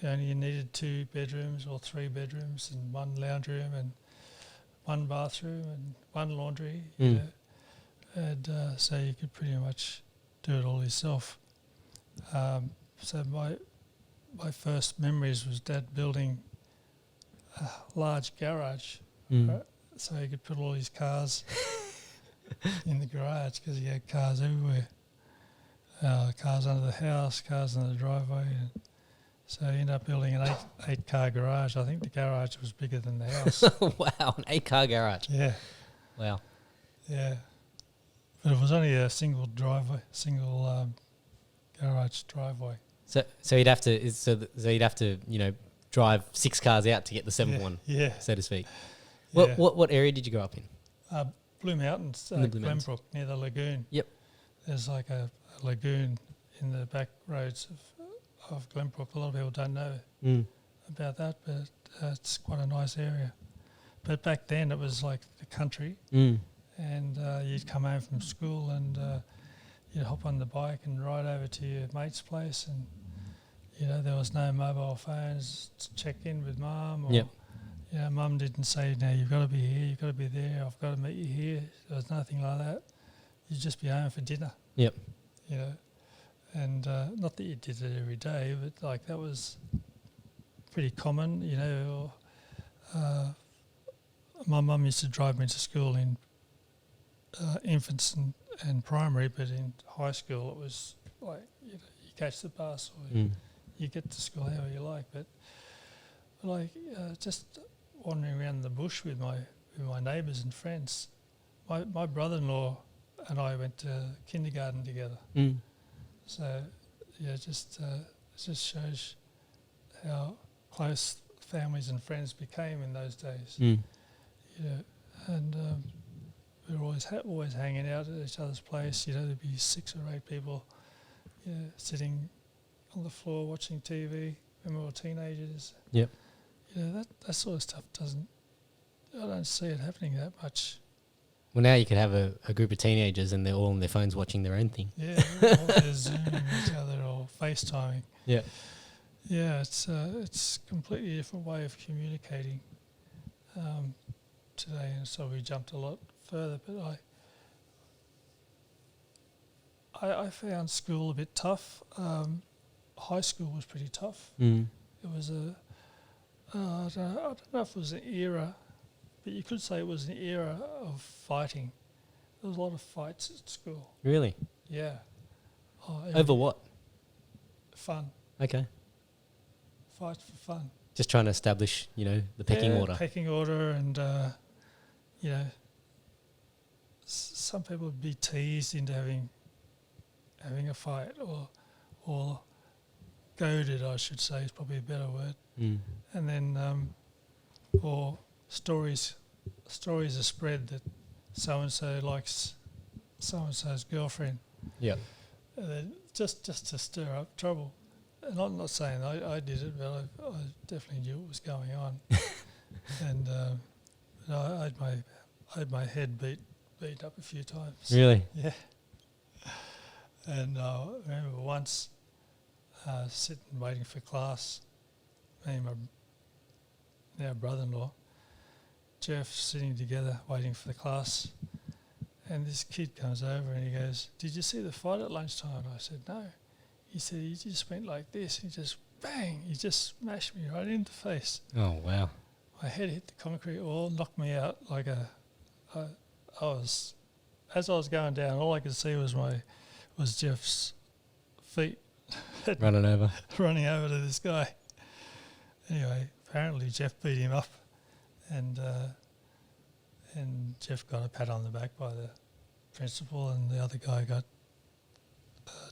S2: you needed 2 bedrooms or 3 bedrooms and 1 lounge room and 1 bathroom and 1 laundry, and so you could pretty much do it all yourself. So my first memories was Dad building a large garage, right? So he could put all his cars in the garage because he had cars everywhere. Cars under the house, cars under the driveway. And so he ended up building an 8-car garage. I think the garage was bigger than the house.
S1: Wow, an 8-car garage.
S2: Yeah.
S1: Wow.
S2: Yeah. But it was only a single garage driveway.
S1: So you'd have to drive 6 cars out to get the 7th one, so to speak.
S2: Yeah.
S1: What area did you grow up in?
S2: Blue Mountains,
S1: In the Blue Mountains.
S2: Glenbrook, near the lagoon.
S1: Yep.
S2: There's like a lagoon in the back roads of Glenbrook. A lot of people don't know about that, but it's quite a nice area. But back then it was like the country, and you'd come home from school and you'd hop on the bike and ride over to your mate's place, and there was no mobile phones to check in with mum, or mum didn't say, "No, you've got to be here, you've got to be there, I've got to meet you here." There was nothing like that. You'd just be home for dinner.
S1: Yep.
S2: And not that you did it every day, but like that was pretty common. My mum used to drive me to school in infants and primary, but in high school it was like you catch the bus or you get to school however you like. But like just wandering around the bush with my neighbours and friends. My brother-in-law and I went to kindergarten together. So it just shows how close families and friends became in those days. And we were always hanging out at each other's place. There'd be 6 or 8 people, sitting on the floor watching TV when we were teenagers.
S1: Yep.
S2: That sort of stuff I don't see it happening that much.
S1: Well, now you could have a group of teenagers and they're all on their phones watching their own thing.
S2: Yeah, or they're Zooming each other or FaceTiming.
S1: Yeah.
S2: Yeah, it's a completely different way of communicating today, and so we jumped a lot further. But I found school a bit tough. High school was pretty tough. It was I don't know if it was an era, but you could say it was an era of fighting. There was a lot of fights at school.
S1: Really?
S2: Yeah.
S1: Over what?
S2: Fun.
S1: Okay.
S2: Fight for fun.
S1: Just trying to establish, the pecking order.
S2: Pecking order, and some people would be teased into having a fight, or goaded, I should say, is probably a better word. And then, or stories are spread that so and so likes so and so's girlfriend.
S1: Yeah.
S2: And then just to stir up trouble. And I'm not saying I did it, but I definitely knew what was going on. And I had my head beat up a few times.
S1: Really?
S2: Yeah. And I remember once sitting waiting for class, me and my now brother-in-law, Jeff, sitting together waiting for the class, and this kid comes over and he goes, "Did you see the fight at lunchtime?" I said, "No." He said, "He just went like this, he just bang, he just smashed me right in the face."
S1: Oh, wow.
S2: My head hit the concrete wall, knocked me out like I was, as I was going down, all I could see was Jeff's feet
S1: running over
S2: to this guy. Anyway, apparently Jeff beat him up, and Jeff got a pat on the back by the principal, and the other guy got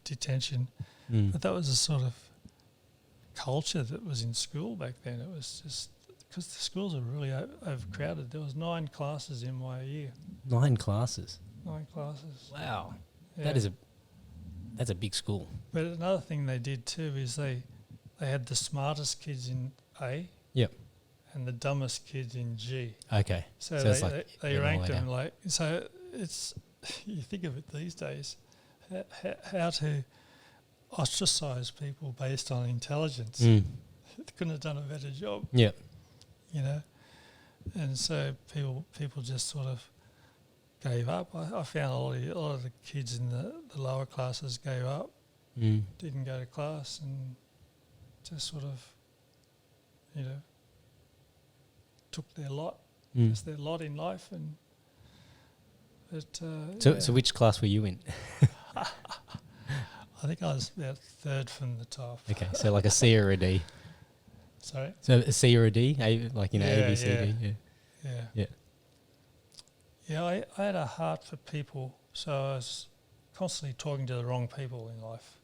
S2: detention. But that was a sort of culture that was in school back then. It was just because the schools are really overcrowded. There was 9 classes in my year.
S1: 9 classes?
S2: 9 classes.
S1: Wow.
S2: Yeah.
S1: That's a big school.
S2: But another thing they did too is they had the smartest kids in A.
S1: Yep.
S2: And the dumbest kids in G.
S1: Okay.
S2: So
S1: it's like
S2: they ranked them like, so it's, you think of it these days, how to ostracise people based on intelligence. They couldn't have done a better job.
S1: Yeah.
S2: And so people just sort of gave up. I found a lot of the kids in the lower classes gave up, didn't go to class, and just sort of, took their lot. It's their lot in life. And
S1: So which class were you in?
S2: I think I was about 3rd from the top.
S1: Okay, so like a C or a D.
S2: Sorry?
S1: So a C or a D, A, B, C, D.
S2: Yeah, I had a heart for people, so I was constantly talking to the wrong people in life.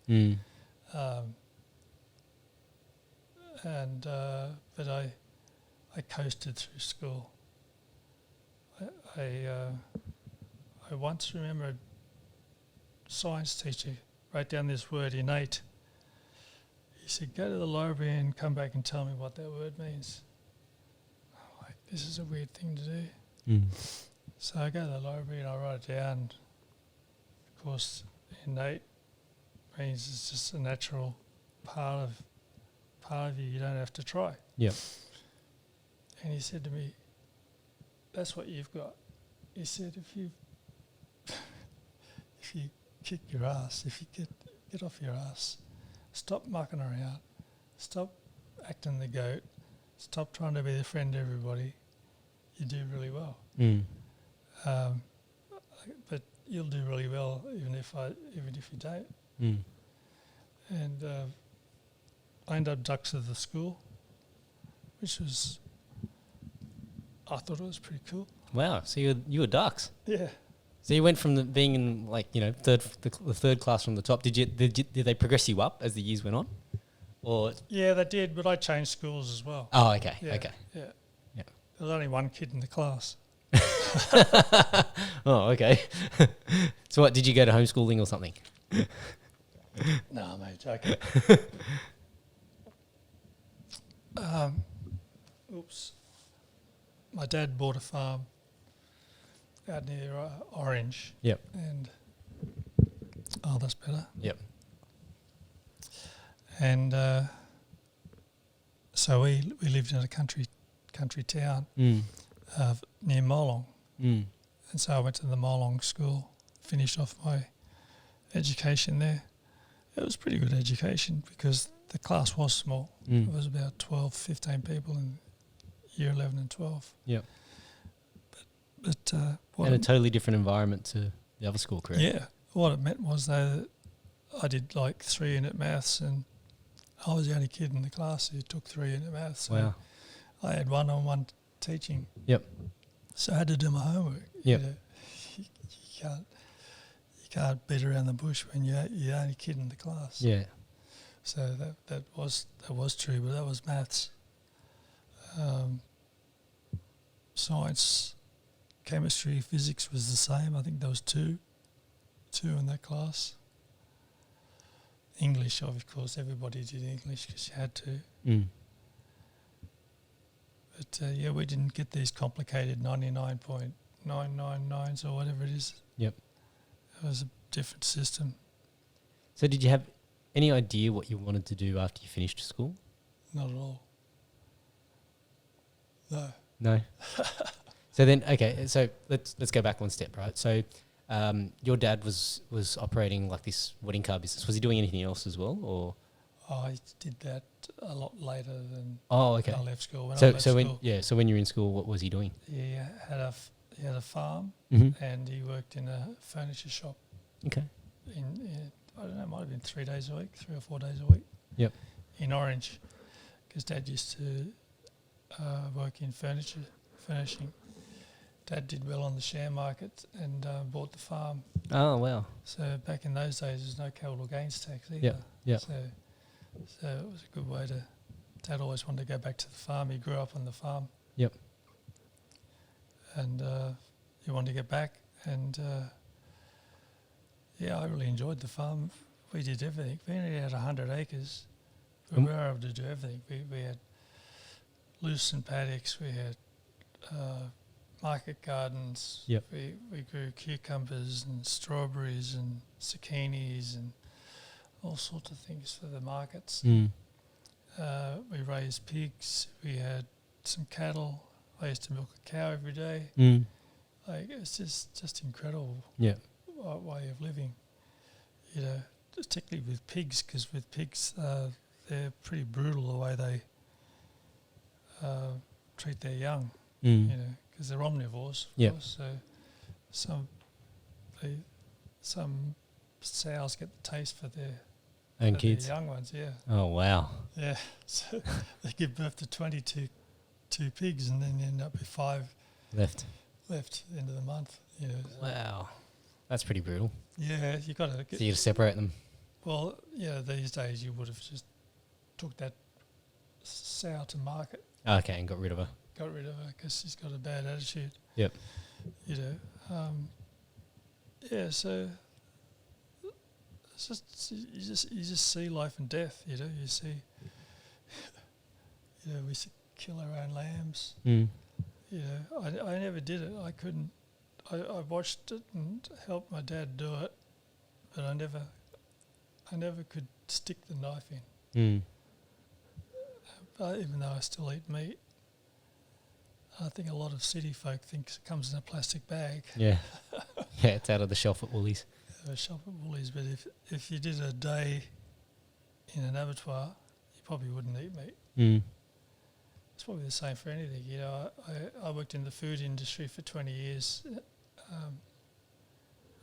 S2: and but I coasted through school. I once remember a science teacher wrote down this word, innate. He said, "Go to the library and come back and tell me what that word means." I'm like, this is a weird thing to do. So I go to the library and I write it down. Of course, innate means it's just a natural part of you. You don't have to try.
S1: Yep.
S2: And he said to me, "That's what you've got." He said, if you kick your ass, if you get off your ass, stop mucking around, stop acting the goat, stop trying to be the friend to everybody, you do really well. But you'll do really well even if you don't. And I ended up ducks of the school, which was, I thought it was pretty cool.
S1: Wow. So you were ducks.
S2: Yeah.
S1: So you went from being in the third class from the top. Did they progress you up as the years went on, or?
S2: Yeah, they did, but I changed schools as well.
S1: Oh, okay.
S2: Yeah,
S1: Okay.
S2: Yeah.
S1: Yeah.
S2: There was only one kid in the class.
S1: Oh, okay. So what, did you go to homeschooling or something?
S2: No, mate, joking. Oops. My dad bought a farm out near Orange.
S1: Yep.
S2: And that's better.
S1: Yep.
S2: And so we lived in a country town near Molong. And so I went to the Molong school, finished off my education there. It was pretty good education because the class was small. It was about 12, 15 people in year 11 and 12.
S1: Yep.
S2: But
S1: and a totally different environment to the other school, correct?
S2: Yeah. What it meant was though that I did like 3-unit maths, and I was the only kid in the class who took 3-unit maths. So
S1: Wow.
S2: I had one-on-one teaching.
S1: Yep.
S2: So I had to do my homework.
S1: Yep.
S2: You can't beat around the bush when you're the only kid in the class.
S1: Yeah.
S2: So that was true, but that was maths. Science, chemistry, physics was the same. I think there was two in that class. English, of course, everybody did English because you had to. But we didn't get these complicated 99.999s or whatever it is.
S1: Yep.
S2: It was a different system.
S1: So did you have any idea what you wanted to do after you finished school?
S2: Not at all. No.
S1: No. So then, okay, so let's go back one step, right? So your dad was operating like this wedding car business. Was he doing anything else as well, or?
S2: I did that a lot later than
S1: okay.
S2: I left school.
S1: So when you were in school, what was he doing?
S2: He had a farm and he worked in a furniture shop.
S1: Okay.
S2: In I don't know, it might have been 3 days a week, 3 or 4 days a week.
S1: Yep.
S2: In Orange, because Dad used to work in furnishing. Dad did well on the share market and bought the farm.
S1: Oh, wow.
S2: So back in those days, there's no capital gains tax either.
S1: Yeah.
S2: So it was a good way to. Dad always wanted to go back to the farm. He grew up on the farm.
S1: Yep.
S2: And he wanted to get back, and I really enjoyed the farm. We did everything. We only had 100 acres. We were able to do everything. We had lucerne paddocks. We had market gardens.
S1: Yep.
S2: We grew cucumbers and strawberries and zucchinis and all sorts of things for the markets. We raised pigs. We had some cattle. I used to milk a cow every day. Like, it's just incredible.
S1: Yeah.
S2: Way of living, particularly with pigs, because with pigs they're pretty brutal the way they treat their young, because they're omnivores, of course. So some sows get the taste for their
S1: own kids,
S2: their young ones. Yeah.
S1: Oh wow.
S2: Yeah. So they give birth to 22 pigs, and then you end up with 5 left at the end of the month.
S1: Wow. That's pretty brutal.
S2: Yeah, you got to.
S1: So you got to separate them.
S2: Well, these days you would have just took that sow to market.
S1: Okay, and got rid of her.
S2: Got rid of her because she's got a bad attitude.
S1: Yep.
S2: You know. So it's just you just see life and death. You know. You see. You know, we kill our own lambs.
S1: Mm.
S2: You know, I never did it. I couldn't. I watched it and helped my dad do it, but I never could stick the knife in.
S1: Mm.
S2: But even though I still eat meat, I think a lot of city folk thinks it comes in a plastic bag.
S1: Yeah. Yeah, it's out of the shelf at Woolies.
S2: Shop at Woolies, but if you did a day in an abattoir, you probably wouldn't eat meat.
S1: Mm.
S2: It's probably the same for anything. You know, I worked in the food industry for 20 years. It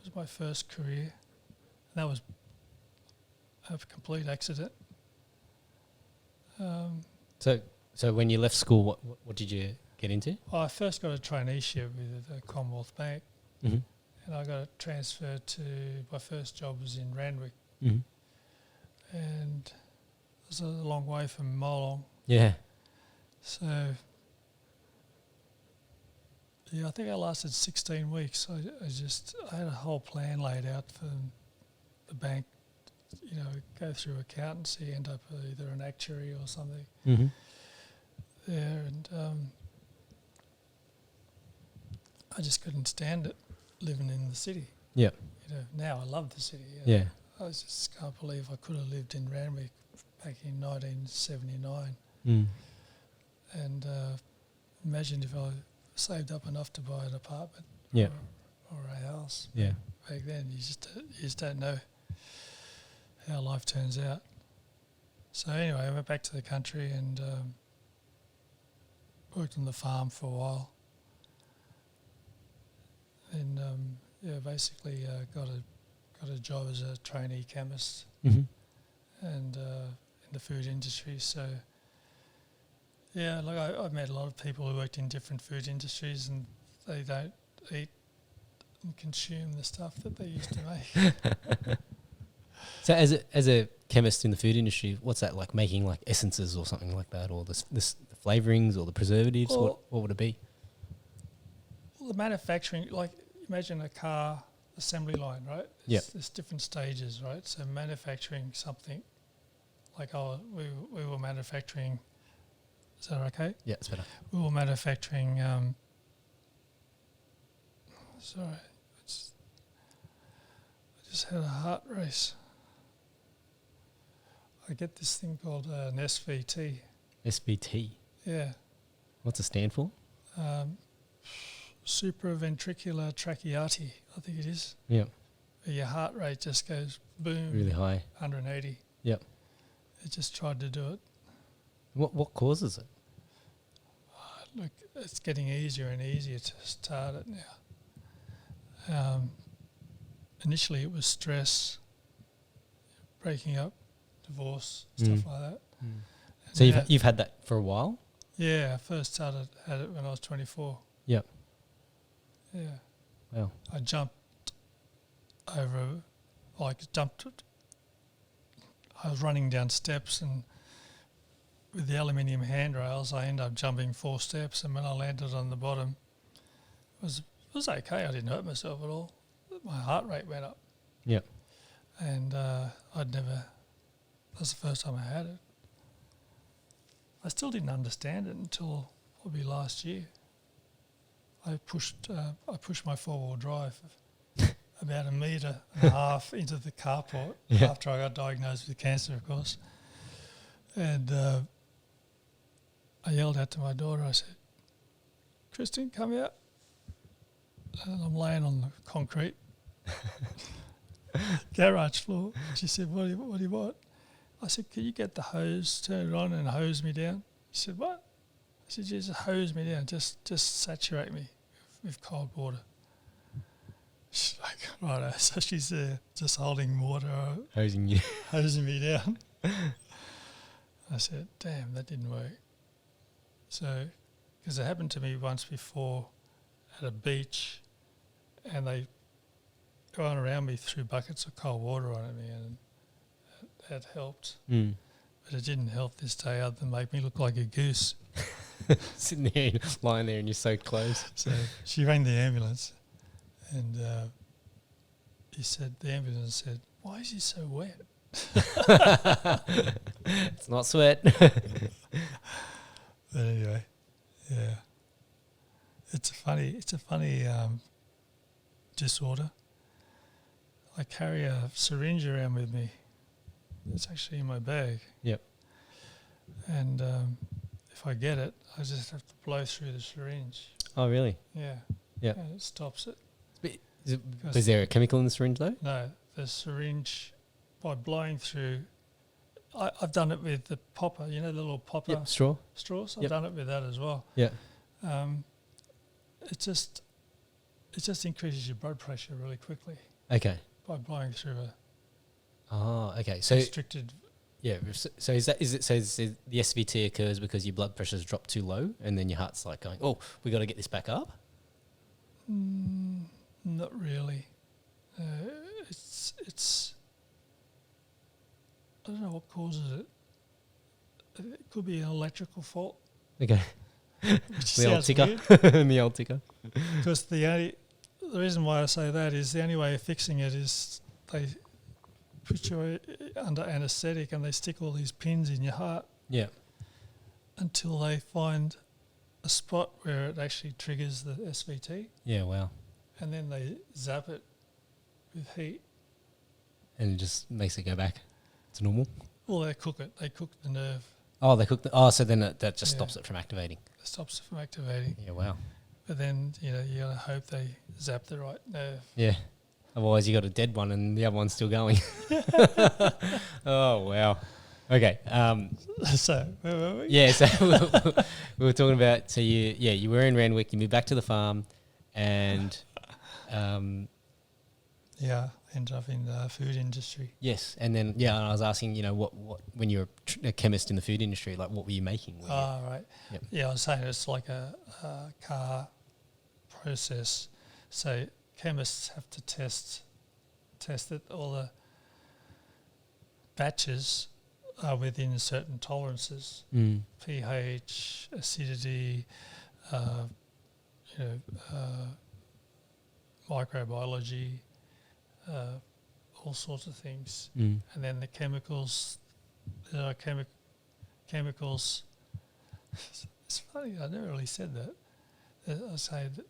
S2: was my first career. And that was a complete accident.
S1: So when you left school, what did you get into?
S2: I first got a traineeship with the Commonwealth Bank,
S1: Mm-hmm.
S2: and I got transferred to, my first job was in Randwick,
S1: Mm-hmm.
S2: and it was a long way from Molong.
S1: Yeah.
S2: So, yeah, I think I lasted 16 weeks. I had a whole plan laid out for the bank, you know, go through accountancy, end up either an actuary or something
S1: Mm-hmm.
S2: there, and I just couldn't stand it living in the city.
S1: Yeah.
S2: You know, now I love the city.
S1: Yeah.
S2: I just can't believe I could have lived in Randwick back in 1979.
S1: Mm.
S2: And imagine if I saved up enough to buy an apartment
S1: Yeah.
S2: or a house.
S1: Yeah.
S2: Back then, you just don't know how life turns out. So anyway, I went back to the country and worked on the farm for a while. And basically got a job as a trainee chemist
S1: Mm-hmm.
S2: and in the food industry. So yeah, like I've met a lot of people who worked in different food industries, and they don't eat and consume the stuff that they used to make.
S1: So as a chemist in the food industry, what's that like? Making like essences or something like that, or the flavorings or the preservatives?
S2: Well,
S1: what would it be?
S2: Well, the manufacturing, like imagine a car assembly line, right?
S1: Yeah.
S2: There's different stages, right? So manufacturing something, like we were manufacturing. Is that okay?
S1: Yeah, it's better.
S2: We were manufacturing. Sorry, I just had a heart race. I get this thing called an SVT.
S1: SVT.
S2: Yeah.
S1: What's it stand for?
S2: Supraventricular tracheate, I think it is.
S1: Yeah.
S2: Where your heart rate just goes boom.
S1: Really high.
S2: 180.
S1: Yep.
S2: It just tried to do it.
S1: What causes it?
S2: Look, it's getting easier and easier to start it now. Initially it was stress, breaking up, divorce, stuff like that.
S1: Mm. So you've had that for a while?
S2: Yeah, I first had it when I was 24.
S1: Yep.
S2: Yeah.
S1: Wow.
S2: I jumped. I was running down steps, and with the aluminium handrails, I ended up jumping 4 steps, and when I landed on the bottom, it was okay. I didn't hurt myself at all. My heart rate went up.
S1: Yep.
S2: And that's the first time I had it. I still didn't understand it until probably last year. I pushed my 4-wheel drive about 1.5 meters into the carport after I got diagnosed with cancer, of course. And I yelled out to my daughter, I said, "Christine, come out." And I'm laying on the concrete garage floor. She said, what do you want? I said, "Can you get the hose, turn it on and hose me down?" She said, "What?" I said, "Just hose me down, just saturate me with cold water." She's like, "Righto." So she's there just holding water,
S1: Hosing you.
S2: hosing me down. I said, "Damn, that didn't work." So, because it happened to me once before at a beach, and they going around me threw buckets of cold water on me, and that helped.
S1: Mm.
S2: but it didn't help this day other than make me look like a goose.
S1: Sitting there, lying there in your soaked clothes.
S2: So she rang the ambulance, and the ambulance said, "Why is he so wet?"
S1: It's not sweat.
S2: But anyway, yeah, it's a funny disorder. I carry a syringe around with me. It's actually in my bag.
S1: Yep.
S2: And if I get it, I just have to blow through the syringe.
S1: Oh, really?
S2: Yeah.
S1: Yeah.
S2: And it stops it.
S1: Is there a chemical in the syringe though?
S2: No, the syringe, by blowing through, I've done it with the popper, the little popper straws. I've done it with that as well.
S1: Yeah.
S2: It just increases your blood pressure really quickly.
S1: Okay.
S2: By blowing through a
S1: okay. So
S2: restricted.
S1: Yeah. So is the SVT occurs because your blood pressure's dropped too low, and then your heart's like going, "Oh, we got to get this back up."
S2: Not really. It's. I don't know what causes it. It could be an electrical fault.
S1: Okay.
S2: Which
S1: The old ticker. The old ticker.
S2: Because the reason why I say that is the only way of fixing it is they put you under anaesthetic and they stick all these pins in your heart.
S1: Yeah.
S2: Until they find a spot where it actually triggers the SVT.
S1: Yeah, wow.
S2: And then they zap it with heat.
S1: And it just makes it go back to normal?
S2: Well, they cook it. They cook the nerve.
S1: Oh, they cook so then that just stops it from activating.
S2: It stops it from activating.
S1: Yeah, wow.
S2: But then, you got to hope they zap the right nerve.
S1: Yeah. Otherwise, you got a dead one and the other one's still going. Oh, wow. Okay.
S2: So, where were we?
S1: Yeah, so we were talking about, so you were in Randwick, you moved back to the farm, and...
S2: ended up in the food industry.
S1: Yes, and then, I was asking, what when you were a chemist in the food industry, like what were you making?
S2: Right.
S1: Yep.
S2: Yeah, I was saying it's like a car process. So chemists have to test it. All the batches are within certain tolerances. pH, acidity, microbiology, all sorts of things. And then the chemicals, there are chemicals. It's funny, I never really said that. I say that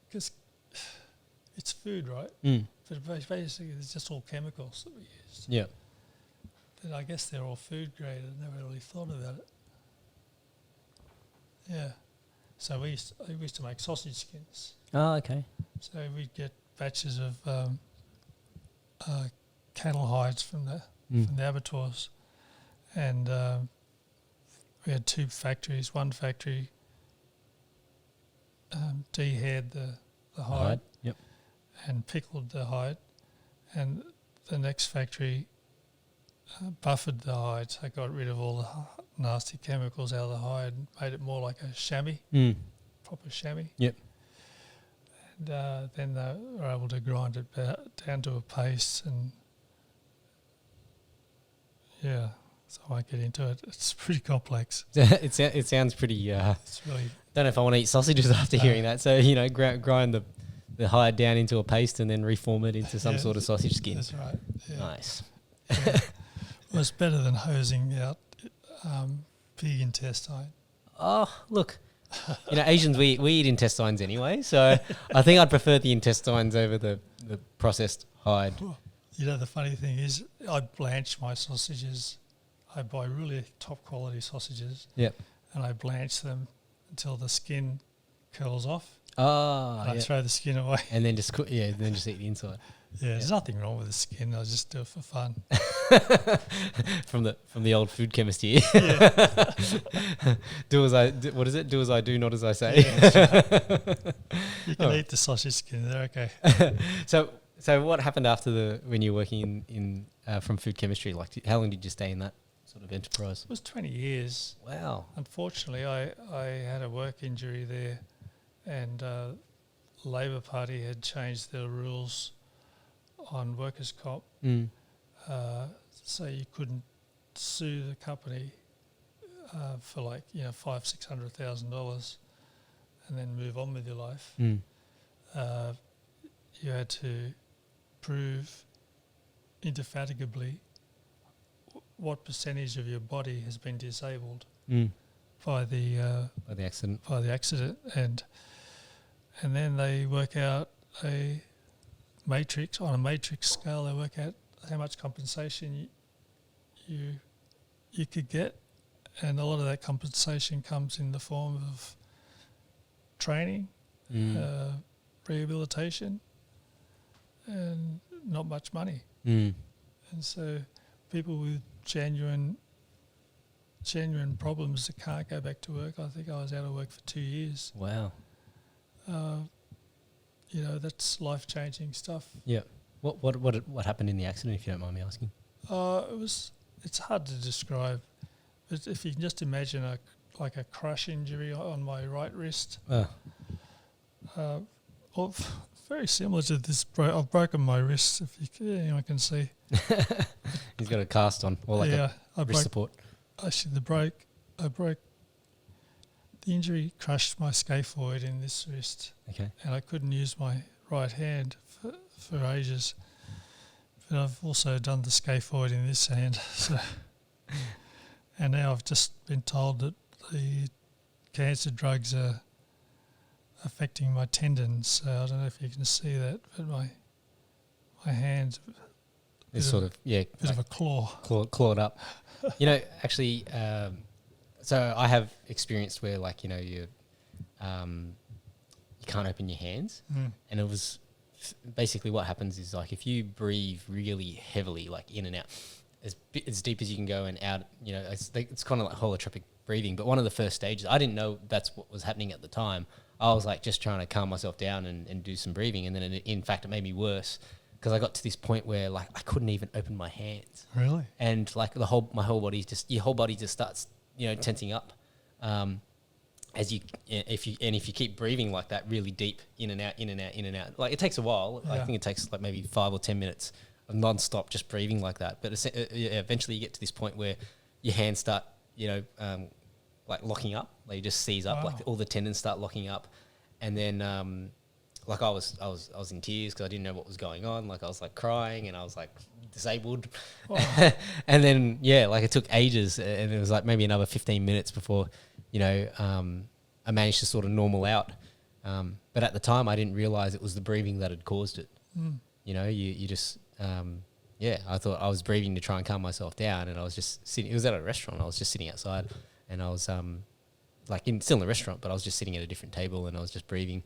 S2: because it's food, right? But basically it's just all chemicals that we use.
S1: Yeah.
S2: But I guess they're all food grade. I never really thought about it. Yeah. So we used to make sausage skins.
S1: Oh, okay.
S2: So we'd get batches of cattle hides from the abattoirs, and we had two factories. One factory de-haired the hide,
S1: Yep.
S2: and pickled the hide, and the next factory buffered the hide, so got rid of all the nasty chemicals out of the hide, and made it more like a chamois, proper chamois.
S1: Yep.
S2: And then they were able to grind it down to a paste, and so I won't get into it. It's pretty complex.
S1: It sounds pretty...
S2: It's really...
S1: don't know if I want to eat sausages after hearing that. So, grind the hide down into a paste and then reform it into some sort of sausage skin.
S2: That's right. Yeah.
S1: Nice.
S2: Yeah. Well, it's better than hosing out pig intestine.
S1: Oh, look... Asians, we eat intestines anyway, so I think I'd prefer the intestines over the processed hide.
S2: The funny thing is I blanch my sausages. I buy really top quality sausages.
S1: Yep.
S2: And I blanch them until the skin curls off. I throw the skin away.
S1: And then just eat the inside.
S2: Yeah, there's nothing wrong with the skin. I just do it for fun.
S1: from the old food chemist here.
S2: Yeah.
S1: Do as I do, not as I say.
S2: Yeah, right. You can eat the sausage skin. They're okay.
S1: So what happened after when you were working in from food chemistry? Like, how long did you stay in that sort of enterprise?
S2: It was 20 years.
S1: Wow.
S2: Unfortunately, I had a work injury there, and Labor Party had changed their rules on workers' comp. So you couldn't sue the company for like $500,000-$600,000 and then move on with your life. You had to prove indefatigably what percentage of your body has been disabled by the accident, and then they work out a matrix on a matrix scale. They work out how much compensation you could get, and a lot of that compensation comes in the form of training, rehabilitation, and not much money. And so people with genuine problems that can't go back to work. I think I was out of work for 2 years.
S1: Wow.
S2: That's life-changing stuff.
S1: Yeah. What happened in the accident, if you don't mind me asking?
S2: It's hard to describe, but if you can just imagine a crush injury on my right wrist. Very similar to this. I've broken my wrist, if anyone can see.
S1: He's got a cast on, or like a wrist support.
S2: Actually, I broke. The injury crushed my scaphoid in this wrist.
S1: Okay.
S2: And I couldn't use my right hand for ages. But I've also done the scaphoid in this hand. So, and now I've just been told that the cancer drugs are affecting my tendons. So I don't know if you can see that, but my hand's
S1: it's sort of
S2: bit of a
S1: clawed up. Actually, so I have experienced where you can't open your hands, and it was basically what happens is if you breathe really heavily, in and out, as deep as you can go and out, it's kind of like holotropic breathing. But one of the first stages, I didn't know that's what was happening at the time. I was just trying to calm myself down and do some breathing, and then in fact it made me worse because I got to this point where I couldn't even open my hands.
S2: Really?
S1: And my whole body your whole body just starts tensing up, if you keep breathing like that really deep, in and out, it takes a while. I think it takes maybe 5 or 10 minutes of non-stop just breathing like that. But eventually you get to this point where your hands start locking up, you just seize up, all the tendons start locking up, and then I was in tears because I didn't know what was going on. I was crying and I was disabled. And then it took ages, and it was maybe another 15 minutes before I managed to sort of normal out. But at the time I didn't realize it was the breathing that had caused it. You just I thought I was breathing to try and calm myself down, and I was just sitting. It was at a restaurant. I was just sitting outside, and I was still in the restaurant, but I was just sitting at a different table, and I was just breathing.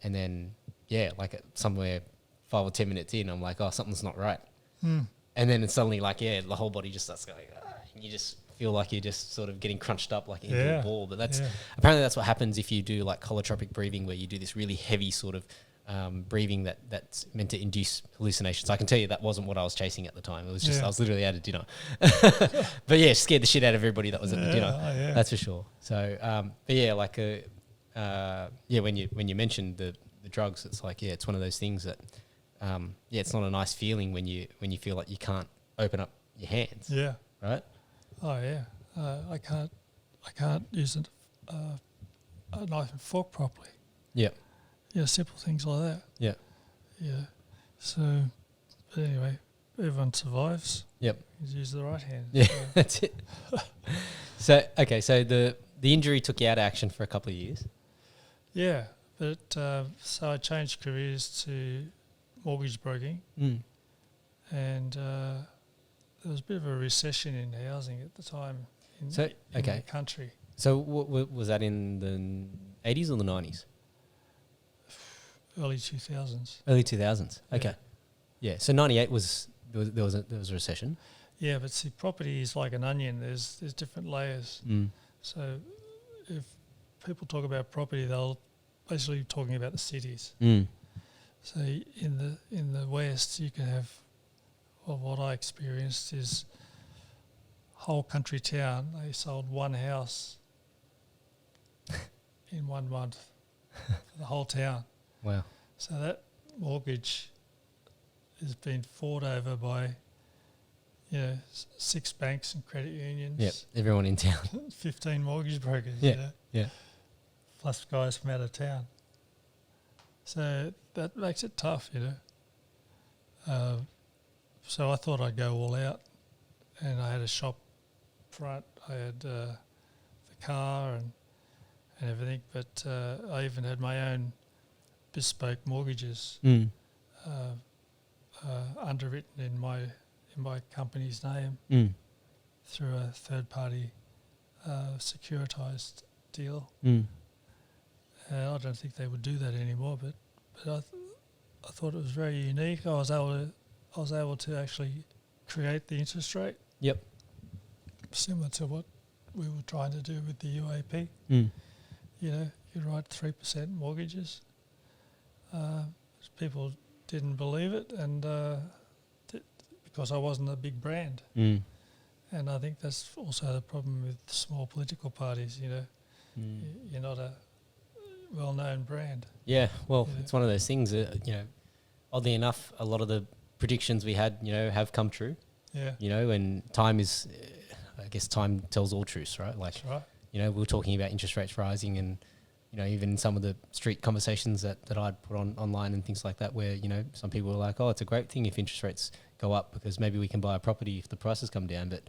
S1: And then somewhere 5 or 10 minutes in, I'm something's not right. And then it's suddenly the whole body just starts going, and you just feel like you're just sort of getting crunched up into a ball. But apparently that's what happens if you do holotropic breathing, where you do this really heavy sort of breathing that's meant to induce hallucinations. I can tell you that wasn't what I was chasing at the time. It was just I was literally at a dinner. But scared the shit out of everybody that was at the dinner. That's for sure. So when you mentioned the drugs, it's it's one of those things that it's not a nice feeling when you feel like you can't open up your hands. Yeah. Right.
S2: Oh yeah. I can't use a knife and fork properly.
S1: Yeah.
S2: Simple things like that.
S1: Yeah.
S2: Yeah. So, but anyway, everyone survives.
S1: Yep.
S2: You use the right hand.
S1: Yeah, that's it. So the injury took you out of action for a couple of years.
S2: Yeah, but so I changed careers to mortgage broking, and there was a bit of a recession in housing at the time in the country.
S1: So was that in the 80s or the 90s?
S2: Early 2000s.
S1: Early 2000s. Okay. Yeah. So 98 there was a recession.
S2: Yeah, but see, property is like an onion. There's different layers. So if people talk about property, they'll basically be talking about the cities. So in the West, you can have, what I experienced is whole country town. They sold one house in 1 month for the whole town.
S1: Wow.
S2: So that mortgage has been fought over by, 6 banks and credit unions.
S1: Yep, everyone in town.
S2: 15 mortgage brokers,
S1: Yeah.
S2: plus guys from out of town. So that makes it tough, So I thought I'd go all out, and I had a shop front, I had the car and everything, but I even had my own bespoke mortgages underwritten in my company's name through a third-party securitized deal. I don't think they would do that anymore, but I thought it was very unique. I was able to actually create the interest rate.
S1: Yep.
S2: Similar to what we were trying to do with the UAP. You write 3% mortgages. People didn't believe it, and because I wasn't a big brand. And I think that's also the problem with small political parties, You're not a well-known brand.
S1: Yeah, well, it's one of those things that, oddly enough, a lot of the predictions we had, have come true.
S2: Yeah.
S1: And time is, I guess time tells all truths, right? Like,
S2: That's right.
S1: we were talking about interest rates rising, and, even some of the street conversations that I'd put online and things like that, where, some people were like, oh, it's a great thing if interest rates go up because maybe we can buy a property if the prices come down. But,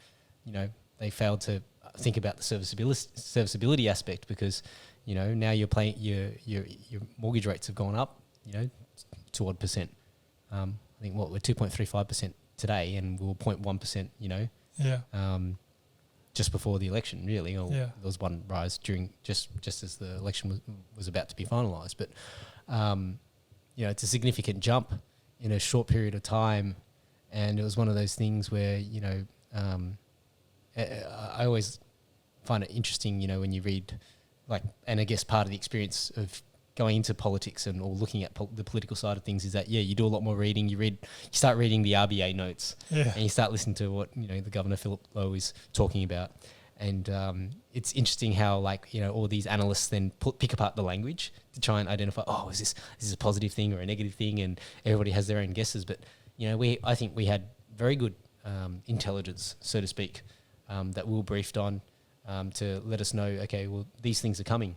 S1: they failed to think about the serviceability aspect because, now you're playing, your mortgage rates have gone up, 2 odd percent. I think we're 2.35% today, and we were 0.1%, just before the election, really. Or there was one rise during just as the election was about to be finalised. But it's a significant jump in a short period of time, and it was one of those things where I always find it interesting, when you read, and I guess part of the experience of going into politics or looking at the political side of things is that, you do a lot more reading. You start reading the RBA notes, and you start listening to what, the Governor Philip Lowe is talking about. And it's interesting how, all these analysts then pick apart the language to try and identify, is this a positive thing or a negative thing? And everybody has their own guesses. But, I think we had very good intelligence, so to speak, that we were briefed on to let us know, okay, well, these things are coming.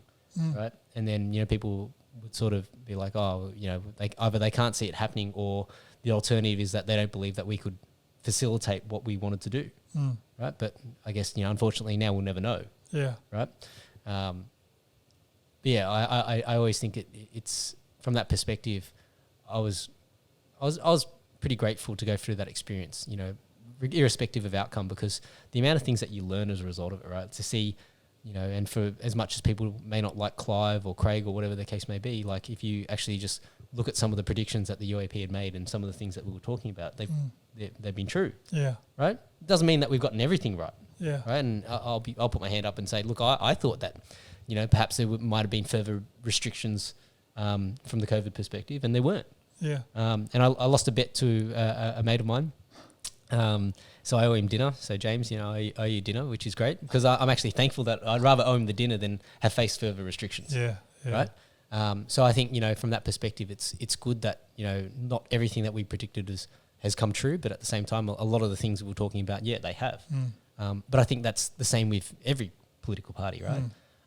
S1: Right, and then people would sort of be like, either they can't see it happening, or the alternative is that they don't believe that we could facilitate what we wanted to do. Right, but I guess unfortunately now we'll never know.
S2: Yeah.
S1: Right. I always think it's from that perspective. I was pretty grateful to go through that experience. Irrespective of outcome, because the amount of things that you learn as a result of it. Right, to see. And for as much as people may not like Clive or Craig or whatever the case may be, if you actually just look at some of the predictions that the UAP had made and some of the things that we were talking about, they've been true.
S2: Yeah.
S1: Right? It doesn't mean that we've gotten everything right.
S2: Yeah.
S1: Right? And I'll put my hand up and say, look, I thought that, perhaps there might have been further restrictions from the COVID perspective, and there weren't.
S2: Yeah.
S1: And I lost a bet to a mate of mine. So I owe him dinner. So James, I owe you dinner, which is great, because I'm actually thankful that I'd rather owe him the dinner than have faced further restrictions.
S2: Yeah.
S1: Right. So I think from that perspective, it's good that not everything that we predicted has come true, but at the same time, a lot of the things we're talking about, they have. But I think that's the same with every political party, right?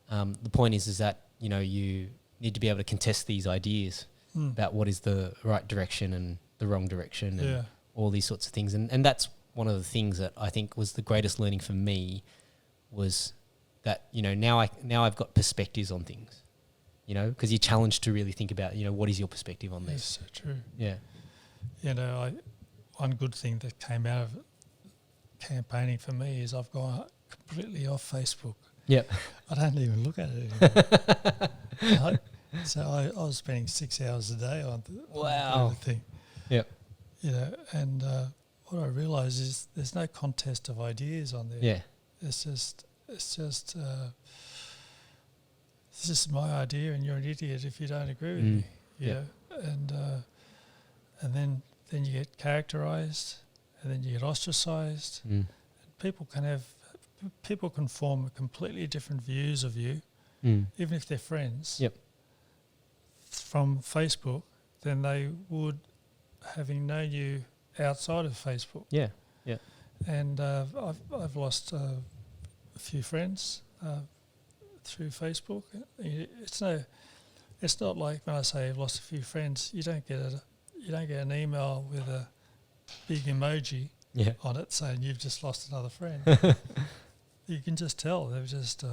S1: The point is that you need to be able to contest these ideas about what is the right direction and the wrong direction, and all these sorts of things, and that's one of the things that I think was the greatest learning for me, was that now I've got perspectives on things, because you're challenged to really think about what is your perspective on this.
S2: That's so true.
S1: Yeah.
S2: One good thing that came out of campaigning for me is I've gone completely off Facebook.
S1: Yep.
S2: I don't even look at it anymore. So I was spending 6 hours a day on the thing. Yep. And what I realise is there's no contest of ideas on there.
S1: Yeah.
S2: It's just my idea, and you're an idiot if you don't agree with me. And then you get characterised, and then you get ostracised. And people can form completely different views of you, even if they're friends.
S1: Yep.
S2: From Facebook than they would having known you outside of Facebook.
S1: Yeah. Yeah.
S2: And I've lost a few friends through Facebook. It's not like when I say I've lost a few friends, you don't get an email with a big emoji on it saying you've just lost another friend. You can just tell they've just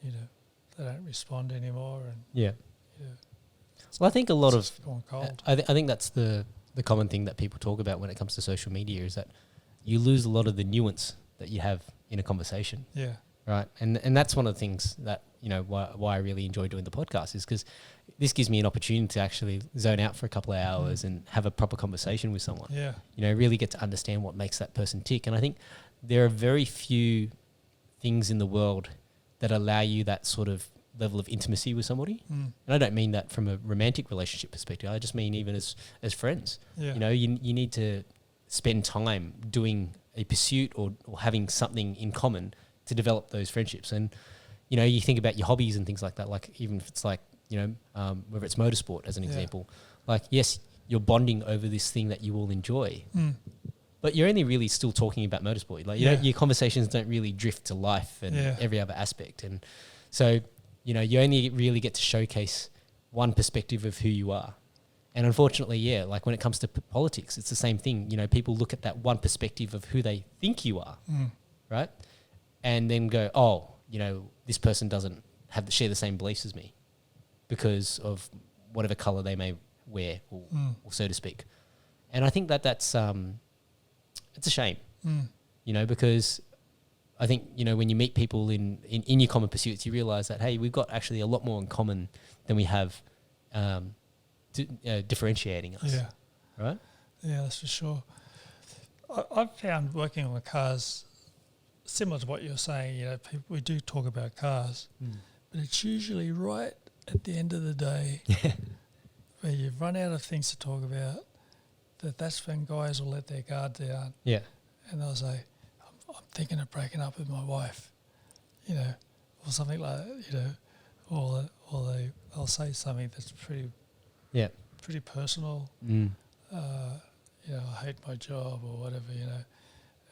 S2: they don't respond anymore, and
S1: Well, I think a lot of
S2: gone cold.
S1: I think that's the common thing that people talk about when it comes to social media is that you lose a lot of the nuance that you have in a conversation.
S2: Yeah.
S1: Right. And that's one of the things that, why I really enjoy doing the podcast is because this gives me an opportunity to actually zone out for a couple of hours and have a proper conversation with someone.
S2: Yeah.
S1: Really get to understand what makes that person tick. And I think there are very few things in the world that allow you that sort of level of intimacy with somebody. And I don't mean that from a romantic relationship perspective. I just mean even as friends.
S2: Yeah.
S1: You need to spend time doing a pursuit or having something in common to develop those friendships. And, you think about your hobbies and things like that, like even if it's like, whether it's motorsport as an example, like, yes, you're bonding over this thing that you all enjoy, but you're only really still talking about motorsport. Like, your conversations don't really drift to life and every other aspect. And so, you only really get to showcase one perspective of who you are. And unfortunately, like when it comes to politics, it's the same thing. People look at that one perspective of who they think you are, right? And then go, oh, this person doesn't share the same beliefs as me because of whatever colour they may wear, or so to speak. And I think that's it's a shame, because I think, when you meet people in your common pursuits, you realise that, hey, we've got actually a lot more in common than we have differentiating us.
S2: Yeah.
S1: Right?
S2: Yeah, that's for sure. I've found working on the cars, similar to what you're saying, we do talk about cars, but it's usually right at the end of the day where you've run out of things to talk about, that's when guys will let their guard down.
S1: Yeah.
S2: And they'll say, I'm thinking of breaking up with my wife, or something like that, or they'll say something that's pretty personal. I hate my job or whatever,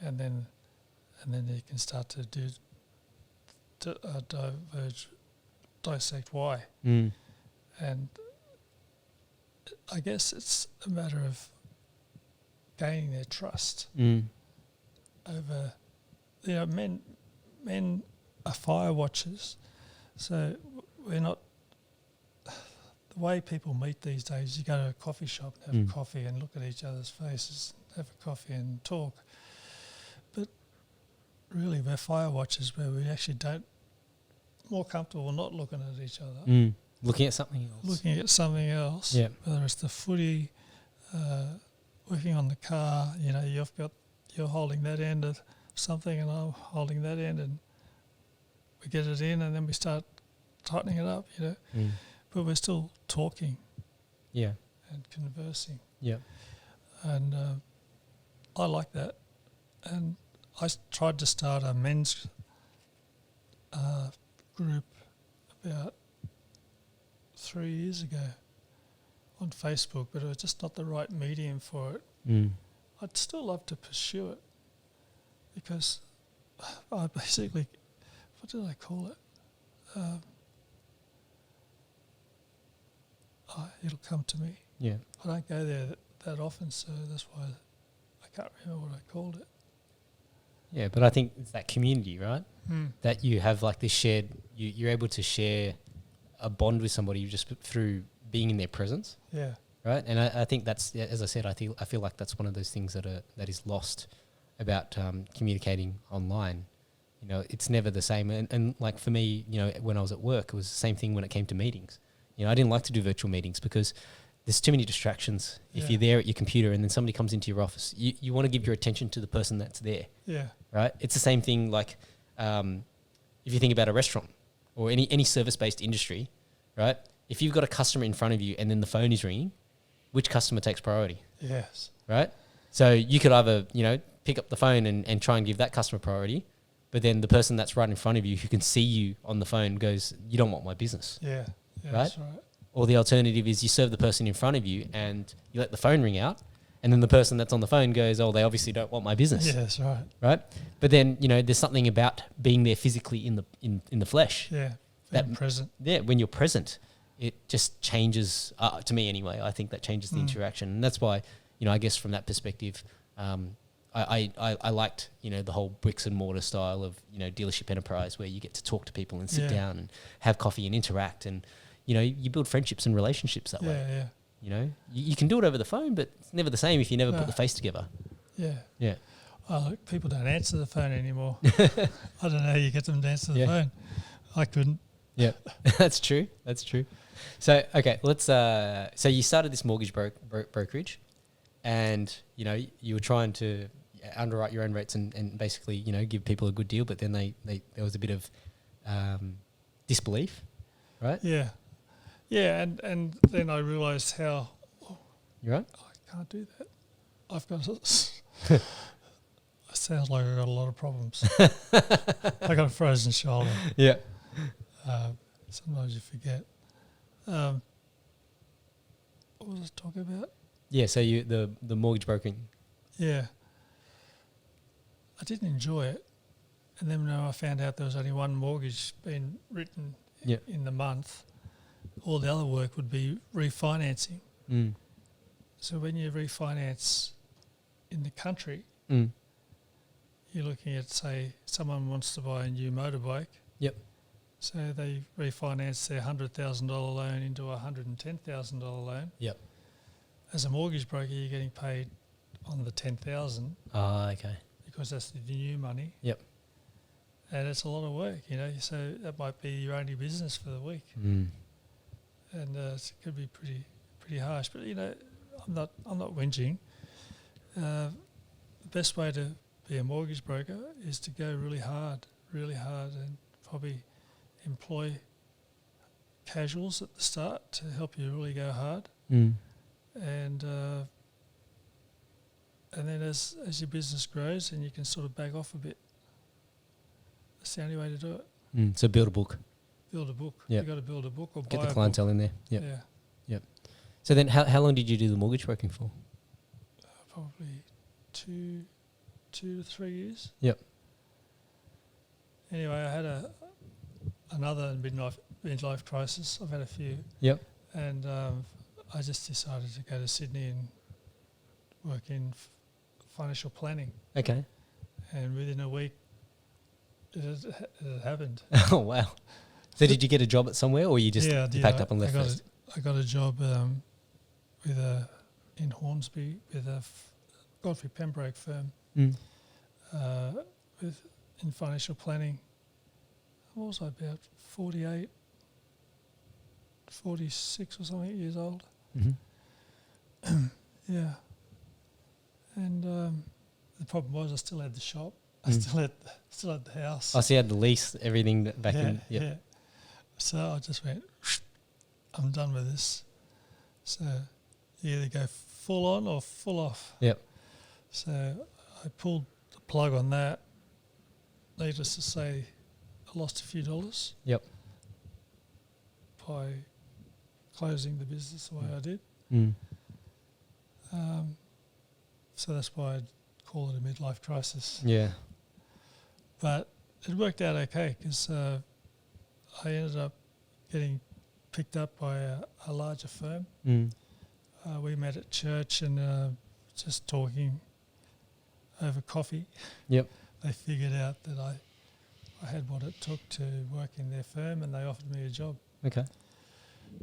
S2: and then you can start to dissect why. And I guess it's a matter of gaining their trust over, men are fire watchers, so we're not. The way people meet these days, you go to a coffee shop, have a coffee and look at each other's faces, have a coffee and talk. But really, we're fire watchers where we actually more comfortable not looking at each other.
S1: Looking at something else. Yeah.
S2: Whether it's the footy, working on the car, you're holding that end of something and I'm holding that end, and we get it in and then we start tightening it up, But we're still talking, and conversing, and I like that. And I tried to start a men's group about 3 years ago on Facebook, but it was just not the right medium for it. I'd still love to pursue it because I basically, what did I call it? It'll come to me. Yeah. I don't go there that often, so that's why I can't remember what I called it.
S1: Yeah, but I think it's that community, right? That you have like this shared, you're able to share a bond with somebody just through being in their presence.
S2: Yeah.
S1: Right? And I think that's, as I said, I feel like that's one of those things that is lost about communicating online. It's never the same. And like for me, when I was at work, it was the same thing when it came to meetings. I didn't like to do virtual meetings because there's too many distractions. If you're there at your computer and then somebody comes into your office, you want to give your attention to the person that's there.
S2: Yeah.
S1: Right? It's the same thing like if you think about a restaurant or any service-based industry, right? If you've got a customer in front of you and then the phone is ringing, which customer takes priority?
S2: Yes.
S1: Right? So you could either, pick up the phone and try and give that customer priority, but then the person that's right in front of you who can see you on the phone goes, you don't want my business.
S2: Yeah.
S1: Right?
S2: That's right.
S1: Or the alternative is you serve the person in front of you and you let the phone ring out And then the person that's on the phone goes, oh, they obviously don't want my business.
S2: Yeah, that's right.
S1: Right? But then, there's something about being there physically in the flesh.
S2: Yeah,
S1: That-
S2: being present.
S1: Yeah, when you're present, it just changes, to me anyway, I think that changes the interaction. And that's why, I guess from that perspective, I liked, the whole bricks and mortar style of, dealership enterprise where you get to talk to people and sit down and have coffee and interact and, you build friendships and relationships that way.
S2: Yeah.
S1: You can do it over the phone, but it's never the same if you never put the face together.
S2: Yeah.
S1: Yeah.
S2: Oh, look, people don't answer the phone anymore. I don't know how you get them to answer the phone. I couldn't.
S1: Yeah, that's true. That's true. So, okay, let's. So you started this mortgage brokerage, and you were trying to underwrite your own rates and basically give people a good deal, but then there was a bit of disbelief, right?
S2: Yeah. Yeah, and then I realised how
S1: You right?
S2: I can't do that. I've got it sounds like I've got a lot of problems. I got a frozen shoulder.
S1: Yeah.
S2: Sometimes you forget. What was I talking about?
S1: Yeah. So the mortgage brokering.
S2: Yeah. I didn't enjoy it. And then when I found out there was only one mortgage being written in the month, all the other work would be refinancing.
S1: Mm.
S2: So when you refinance in the country, you're looking at, say, someone wants to buy a new motorbike.
S1: Yep.
S2: So they refinance their $100,000 loan into a $110,000 loan.
S1: Yep.
S2: As a mortgage broker, you're getting paid on the $10,000
S1: Ah, okay.
S2: because that's the new money.
S1: Yep.
S2: And it's a lot of work, so that might be your only business for the week.
S1: Mm.
S2: And it could be pretty harsh. But, I'm not whinging. The best way to be a mortgage broker is to go really hard, and probably employ casuals at the start to help you really go hard.
S1: Mm.
S2: And then as your business grows, and you can sort of back off a bit. That's the only way to do it.
S1: Mm. So build a book.
S2: Build a book.
S1: Yep.
S2: You've got to build a book or
S1: Get
S2: buy
S1: the
S2: a
S1: clientele
S2: book.
S1: in there. Yep.
S2: Yeah.
S1: So then how long did you do the mortgage broking for?
S2: Probably 2 to 3 years.
S1: Yep.
S2: Anyway, I had another midlife crisis. I've had a few.
S1: Yep.
S2: And I just decided to go to Sydney and work in financial planning.
S1: Okay.
S2: And within a week, it had happened.
S1: Oh, wow. So did you get a job at somewhere or you just you packed up and left first?
S2: I got a job in Hornsby with a Godfrey Pembroke firm
S1: Mm.
S2: in financial planning. What was I, about 48, 46 or something years old?
S1: Mm-hmm.
S2: Yeah. And the problem was I still had the shop. I
S1: Mm.
S2: still had the house.
S1: Oh, so you had the lease, everything back in. Yep.
S2: Yeah. So I just went, I'm done with this. So you either go full on or full off.
S1: Yep.
S2: So I pulled the plug on that. Needless to say, I lost a few dollars.
S1: Yep.
S2: By closing the business the way I did.
S1: Mm.
S2: So that's why I'd call it a midlife crisis.
S1: Yeah.
S2: But it worked out okay because I ended up getting picked up by a larger firm.
S1: Mm.
S2: We met at church and just talking over coffee.
S1: Yep.
S2: They figured out that I had what it took to work in their firm and they offered me a job.
S1: Okay.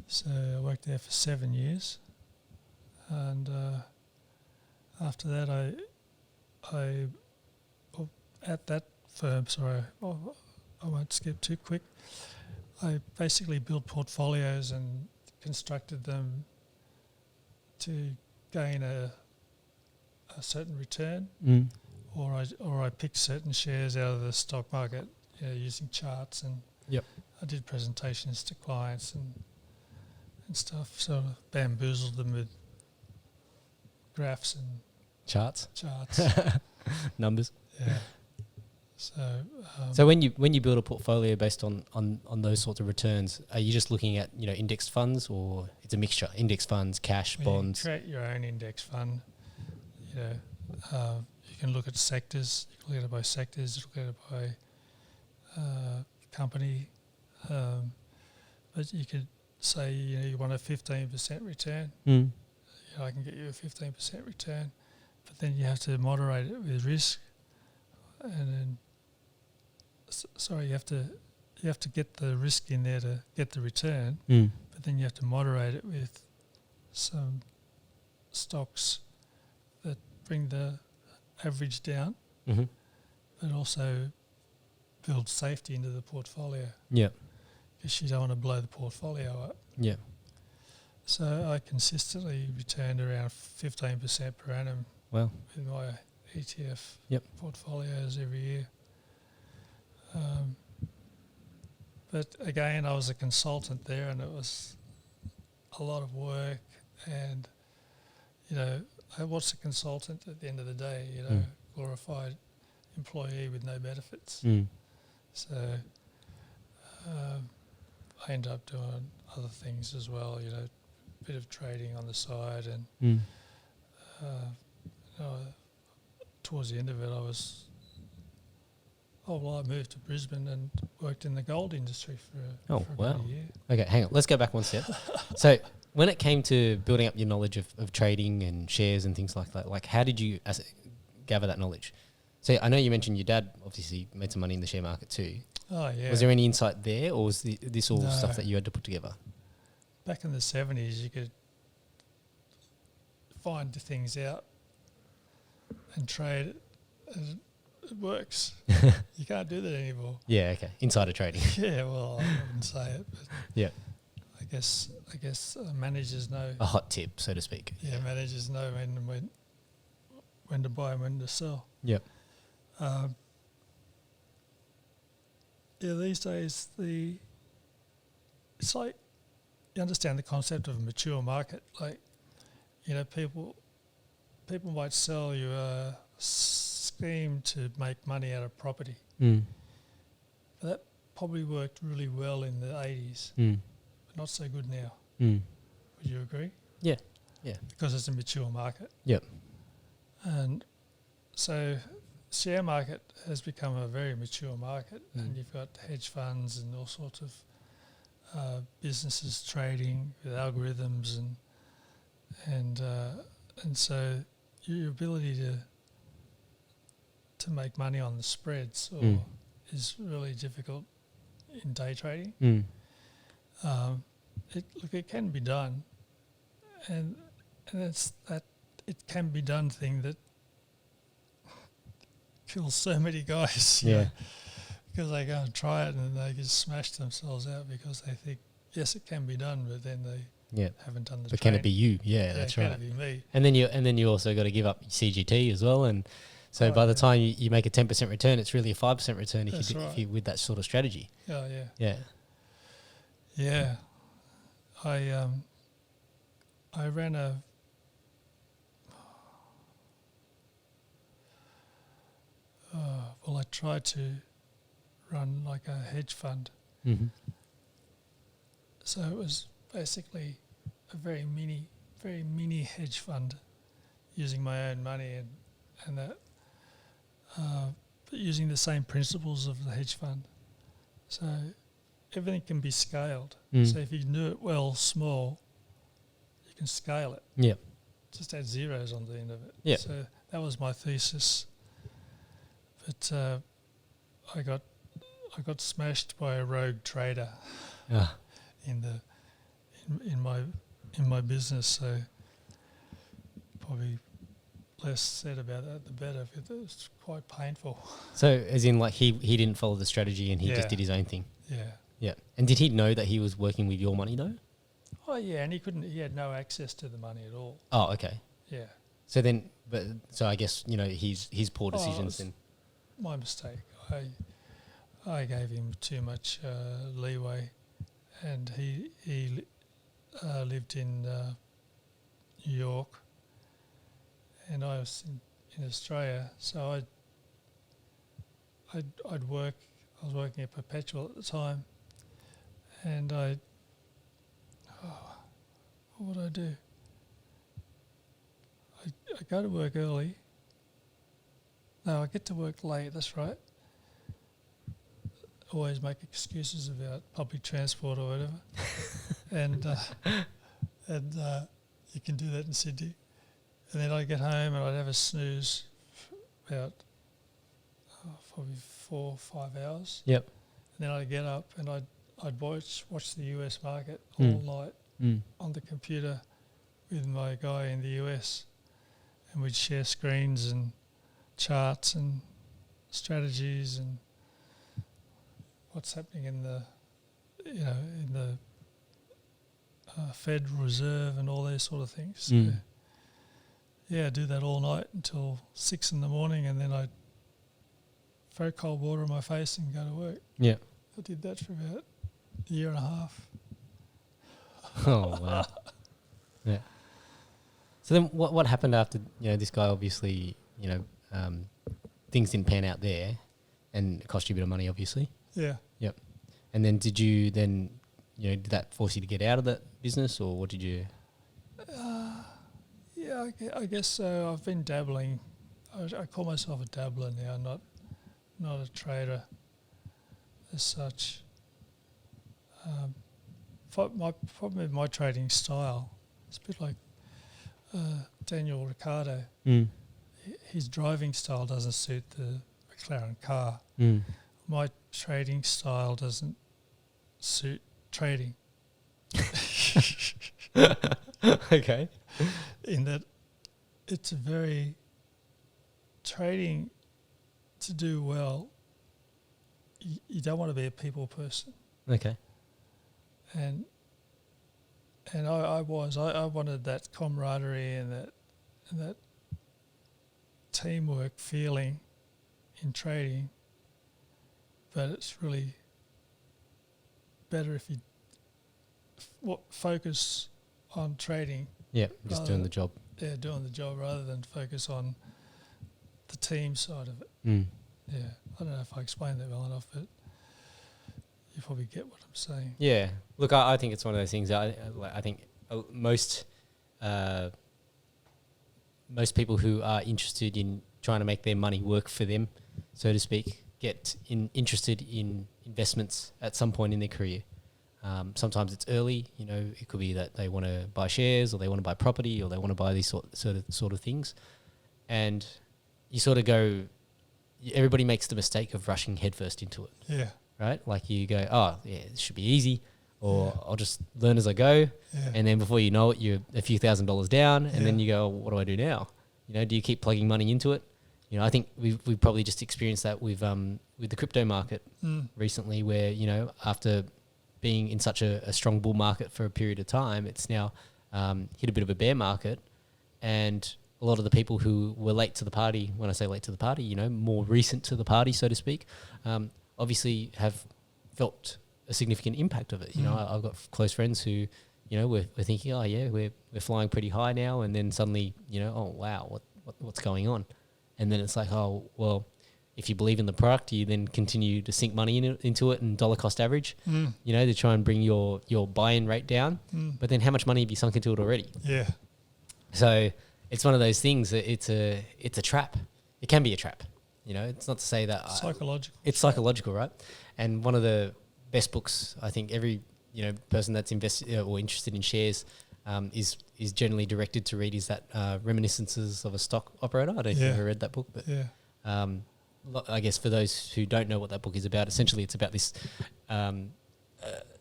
S2: So I worked there for 7 years. And after that I at that firm, I won't skip too quick. I basically built portfolios and constructed them to gain a certain return, or I picked certain shares out of the stock market, using charts, and
S1: Yep.
S2: I did presentations to clients and stuff. Sort of bamboozled them with graphs and
S1: Charts. Numbers.
S2: Yeah.
S1: So when you build a portfolio based on those sorts of returns, are you just looking at indexed funds, or it's a mixture? Index funds, cash, bonds.
S2: You create your own index fund, You can look at sectors. You can look at it by sectors. You can look at it by company. But you could say, you want a 15% return. I can get you a 15% return, but then you have to moderate it with risk, and then you have to get the risk in there to get the return, but then you have to moderate it with some stocks that bring the average down, but also build safety into the portfolio.
S1: Yeah.
S2: Because you don't want to blow the portfolio up.
S1: Yeah.
S2: So I consistently returned around 15% per annum.
S1: Wow.
S2: With my ETF portfolios every year. But again, I was a consultant there, and it was a lot of work. And what's a consultant at the end of the day? Glorified employee with no benefits. So I ended up doing other things as well. A bit of trading on the side, and towards the end of it, I moved to Brisbane and worked in the gold industry for about a year.
S1: Okay, hang on. Let's go back one step. So when it came to building up your knowledge of trading and shares and things like that, like how did you gather that knowledge? So I know you mentioned your dad obviously made some money in the share market too.
S2: Oh, yeah.
S1: Was there any insight there, or was this all stuff that you had to put together?
S2: Back in the 70s, you could find things out and trade it, and it works. You can't do that anymore.
S1: Yeah, okay. Insider trading.
S2: Yeah, well, I wouldn't say it, but
S1: yeah,
S2: I guess managers know.
S1: A hot tip, so to speak.
S2: Yeah, managers know when to buy and when to sell.
S1: Yep.
S2: These days it's like you understand the concept of a mature market. Like, people might sell you a scheme to make money out of property. But that probably worked really well in the 80s, but not so good now. Would you agree?
S1: Yeah, yeah.
S2: Because it's a mature market.
S1: Yep.
S2: And so share market has become a very mature market, and you've got hedge funds and all sorts of businesses trading with algorithms, and so your ability to make money on the spreads is really difficult in day trading. It can be done, and it's that it can be done thing that kills so many guys.
S1: Yeah.
S2: Because they go and try it and they just smash themselves out because they think, yes, it can be done, but then they haven't done the
S1: But can it be you? Yeah, that's right.
S2: Can it be me?
S1: And then you also got to give up CGT as well, and so by the time you make a 10% return, it's really a 5% return if you with that sort of strategy.
S2: Oh, yeah.
S1: Yeah.
S2: Yeah. I ran I tried to run like a hedge fund. So it was basically a very mini hedge fund using my own money and that, but using the same principles of the hedge fund. So everything can be scaled. So if you do it well, small, you can scale it.
S1: Yeah.
S2: Just add zeros on the end of it.
S1: Yeah.
S2: So that was my thesis. But I got smashed by a rogue trader in my business. So probably less said about that, the better. It was quite painful.
S1: So as in like he didn't follow the strategy and he just did his own thing.
S2: Yeah.
S1: Yeah. And did he know that he was working with your money though?
S2: Oh yeah, and he had no access to the money at all.
S1: Oh, okay.
S2: Yeah.
S1: So I guess, his poor decisions then.
S2: My mistake. I gave him too much leeway, and he lived in New York, and I was in Australia. So I'd work. I was working at Perpetual at the time, and what would I do? I go to work early. No, I get to work late. That's right. Always make excuses about public transport or whatever, and you can do that in Sydney. And then I'd get home and I'd have a snooze for about probably 4 or 5 hours.
S1: Yep.
S2: And then I'd get up and I'd watch the US market all night on the computer with my guy in the US, and we'd share screens and charts and strategies and what's happening in the Federal Reserve and all those sort of things. So, I do that all night until 6 a.m, and then I'd throw cold water on my face and go to work.
S1: Yeah.
S2: I did that for about a year and a half.
S1: Oh, wow. Yeah. So then what happened after, this guy obviously, things didn't pan out there and it cost you a bit of money, obviously?
S2: Yeah.
S1: Yep. And then did you then, did that force you to get out of that business, or what did you?
S2: Yeah, I guess so. I've been dabbling. I call myself a dabbler now, not a trader as such. My problem with my trading style, it's a bit like Daniel Ricciardo. His driving style doesn't suit the McLaren car. My trading style doesn't suit trading.
S1: Okay.
S2: In that it's a very trading to do well, you don't want to be a people person.
S1: Okay.
S2: And I wanted that camaraderie and that teamwork feeling in trading, but it's really better if you focus on trading.
S1: Yeah, just doing the job.
S2: Yeah, doing the job rather than focus on the team side of it. Yeah, I don't know if I explained that well enough, but you probably get what I'm saying.
S1: Yeah. Look, I think it's one of those things that I think most people who are interested in trying to make their money work for them, so to speak, get interested in investments at some point in their career. Sometimes it's early, it could be that they want to buy shares, or they want to buy property, or they want to buy these sort of things. And you sort of go, everybody makes the mistake of rushing headfirst into it.
S2: Yeah.
S1: Right? Like you go, oh, yeah, it should be easy, or I'll just learn as I go.
S2: Yeah.
S1: And then before you know it, you're a few $1,000s down, and then you go, oh, what do I do now? Do you keep plugging money into it? I think we've probably just experienced that with the crypto market recently, where, after being in such a strong bull market for a period of time, it's now hit a bit of a bear market, and a lot of the people who were late to the party, when I say late to the party, more recent to the party, so to speak, obviously have felt a significant impact of it. I've got close friends who, we're thinking, oh yeah, we're flying pretty high now, and then suddenly, oh wow, what's going on? And then it's like, oh well, if you believe in the product, you then continue to sink money into it and dollar cost average, to try and bring your buy-in rate down. But then how much money have you sunk into it already?
S2: Yeah.
S1: So it's one of those things that it's a trap. It can be a trap. It's not to say that
S2: psychological.
S1: It's psychological, right? And one of the best books, I think every person that's invested or interested in shares is generally directed to read is that Reminiscences of a Stock Operator. I don't know if you've ever read that book, but I guess for those who don't know what that book is about, essentially it's about this a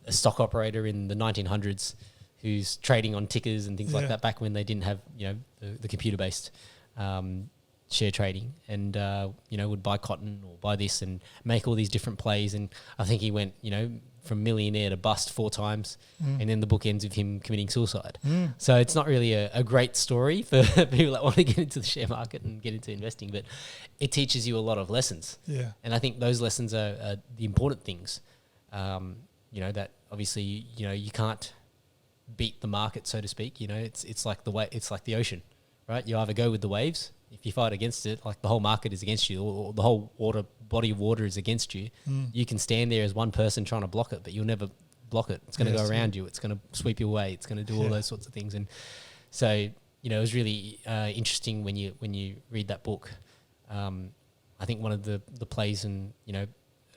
S1: stock operator in the 1900s who's trading on tickers and things like that, back when they didn't have the computer-based share trading, and would buy cotton or buy this and make all these different plays. And I think he went from millionaire to bust 4 times, and then the book ends with him committing suicide. So it's not really a great story for people that want to get into the share market and get into investing, but it teaches you a lot of lessons. Yeah. And I think those lessons are the important things. That obviously, you can't beat the market, so to speak. It's like it's like the ocean, right? You either go with the waves. If you fight against it, like the whole market is against you, or the whole body of water is against you, you can stand there as one person trying to block it, but you'll never block it. It's going to go around you. It's going to sweep you away. It's going to do all those sorts of things. And so it was really interesting when you read that book. I think one of the plays, and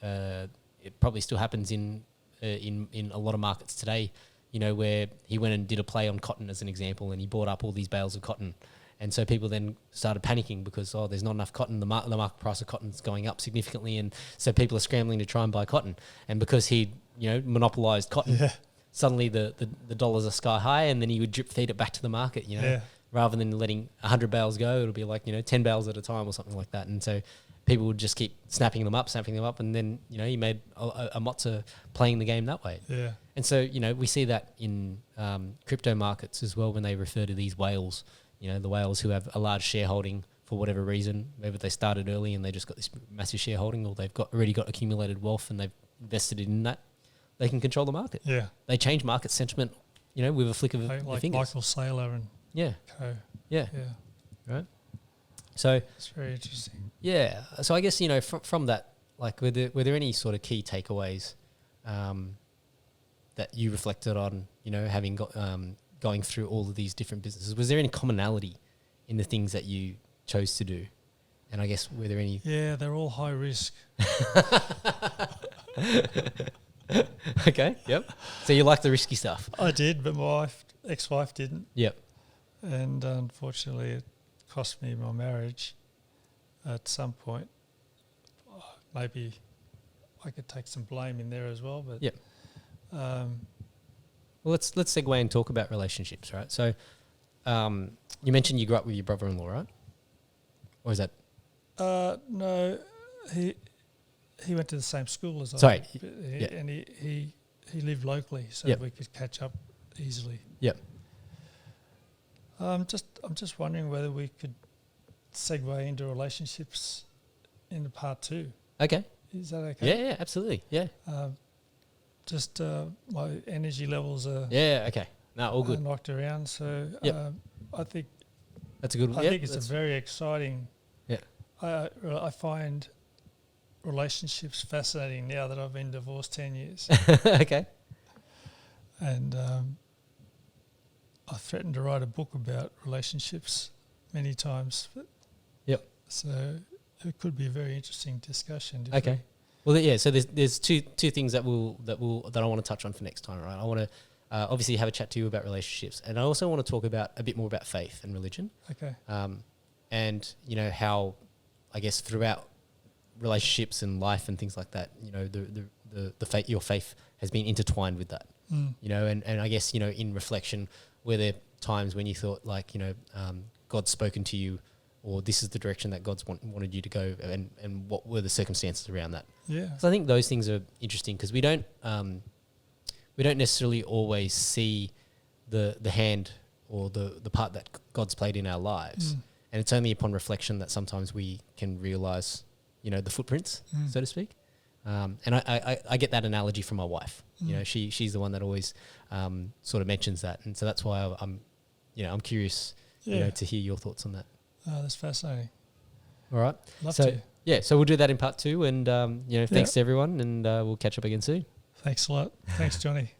S1: it probably still happens in a lot of markets today. Where he went and did a play on cotton as an example, and he bought up all these bales of cotton. And so people then started panicking because, there's not enough cotton. The market price of cotton is going up significantly. And so people are scrambling to try and buy cotton. And because he, monopolized cotton, suddenly the dollars are sky high, and then he would drip feed it back to the market, rather than letting 100 bales go, it'll be like, 10 bales at a time or something like that. And so people would just keep snapping them up. And then, he made a mozza playing the game that way.
S2: Yeah.
S1: And so, we see that in crypto markets as well when they refer to these whales. The whales who have a large shareholding for whatever reason, maybe they started early and they just got this massive shareholding, or they've already got accumulated wealth and they've invested in that. They can control the market.
S2: Yeah.
S1: They change market sentiment, with a flick of the fingers.
S2: Michael Saylor and co.
S1: Yeah.
S2: Yeah.
S1: Right. So
S2: it's very interesting.
S1: Yeah. So I guess, from that, like, were there any sort of key takeaways that you reflected on, having got going through all of these different businesses? Was there any commonality in the things that you chose to do? And I guess, were there any...
S2: Yeah, they're all high risk.
S1: Okay, yep. So you like the risky stuff?
S2: I did, but my ex-wife didn't.
S1: Yep.
S2: And unfortunately, it cost me my marriage at some point. Maybe I could take some blame in there as well, but...
S1: Yep. Well, let's segue and talk about relationships, right? So, you mentioned you grew up with your brother-in-law, right? Or is that...
S2: No, he went to the same school as
S1: Sorry.
S2: and he lived locally, so we could catch up easily.
S1: Yep.
S2: I'm just wondering whether we could segue into relationships in the part 2.
S1: Okay.
S2: Is that okay?
S1: Yeah, absolutely. Yeah.
S2: My energy levels are
S1: okay. No, all good.
S2: Knocked around, so I think
S1: that's a good one.
S2: I think it's a very exciting.
S1: Yeah.
S2: I find relationships fascinating now that I've been divorced 10 years.
S1: Okay.
S2: And I threatened to write a book about relationships many times.
S1: Yep.
S2: So it could be a very interesting discussion.
S1: Okay. Well, yeah. So there's two things that I want to touch on for next time, right? I want to obviously have a chat to you about relationships, and I also want to talk a bit more about faith and religion.
S2: Okay.
S1: And how, I guess, throughout relationships and life and things like that, the faith, your faith has been intertwined with that. And I guess, in reflection, were there times when you thought like, God's spoken to you, or this is the direction that God's wanted you to go, and what were the circumstances around that?
S2: Yeah.
S1: So I think those things are interesting because we don't necessarily always see the hand or the part that God's played in our lives. And it's only upon reflection that sometimes we can realise, the footprints, so to speak. And I get that analogy from my wife. She's the one that always sort of mentions that, and so that's why I'm curious, to hear your thoughts on that.
S2: Oh, that's fascinating.
S1: All right.
S2: Love to.
S1: Yeah, so we'll do that in part 2, and thanks to everyone, and we'll catch up again soon.
S2: Thanks a lot. Thanks, Johnny.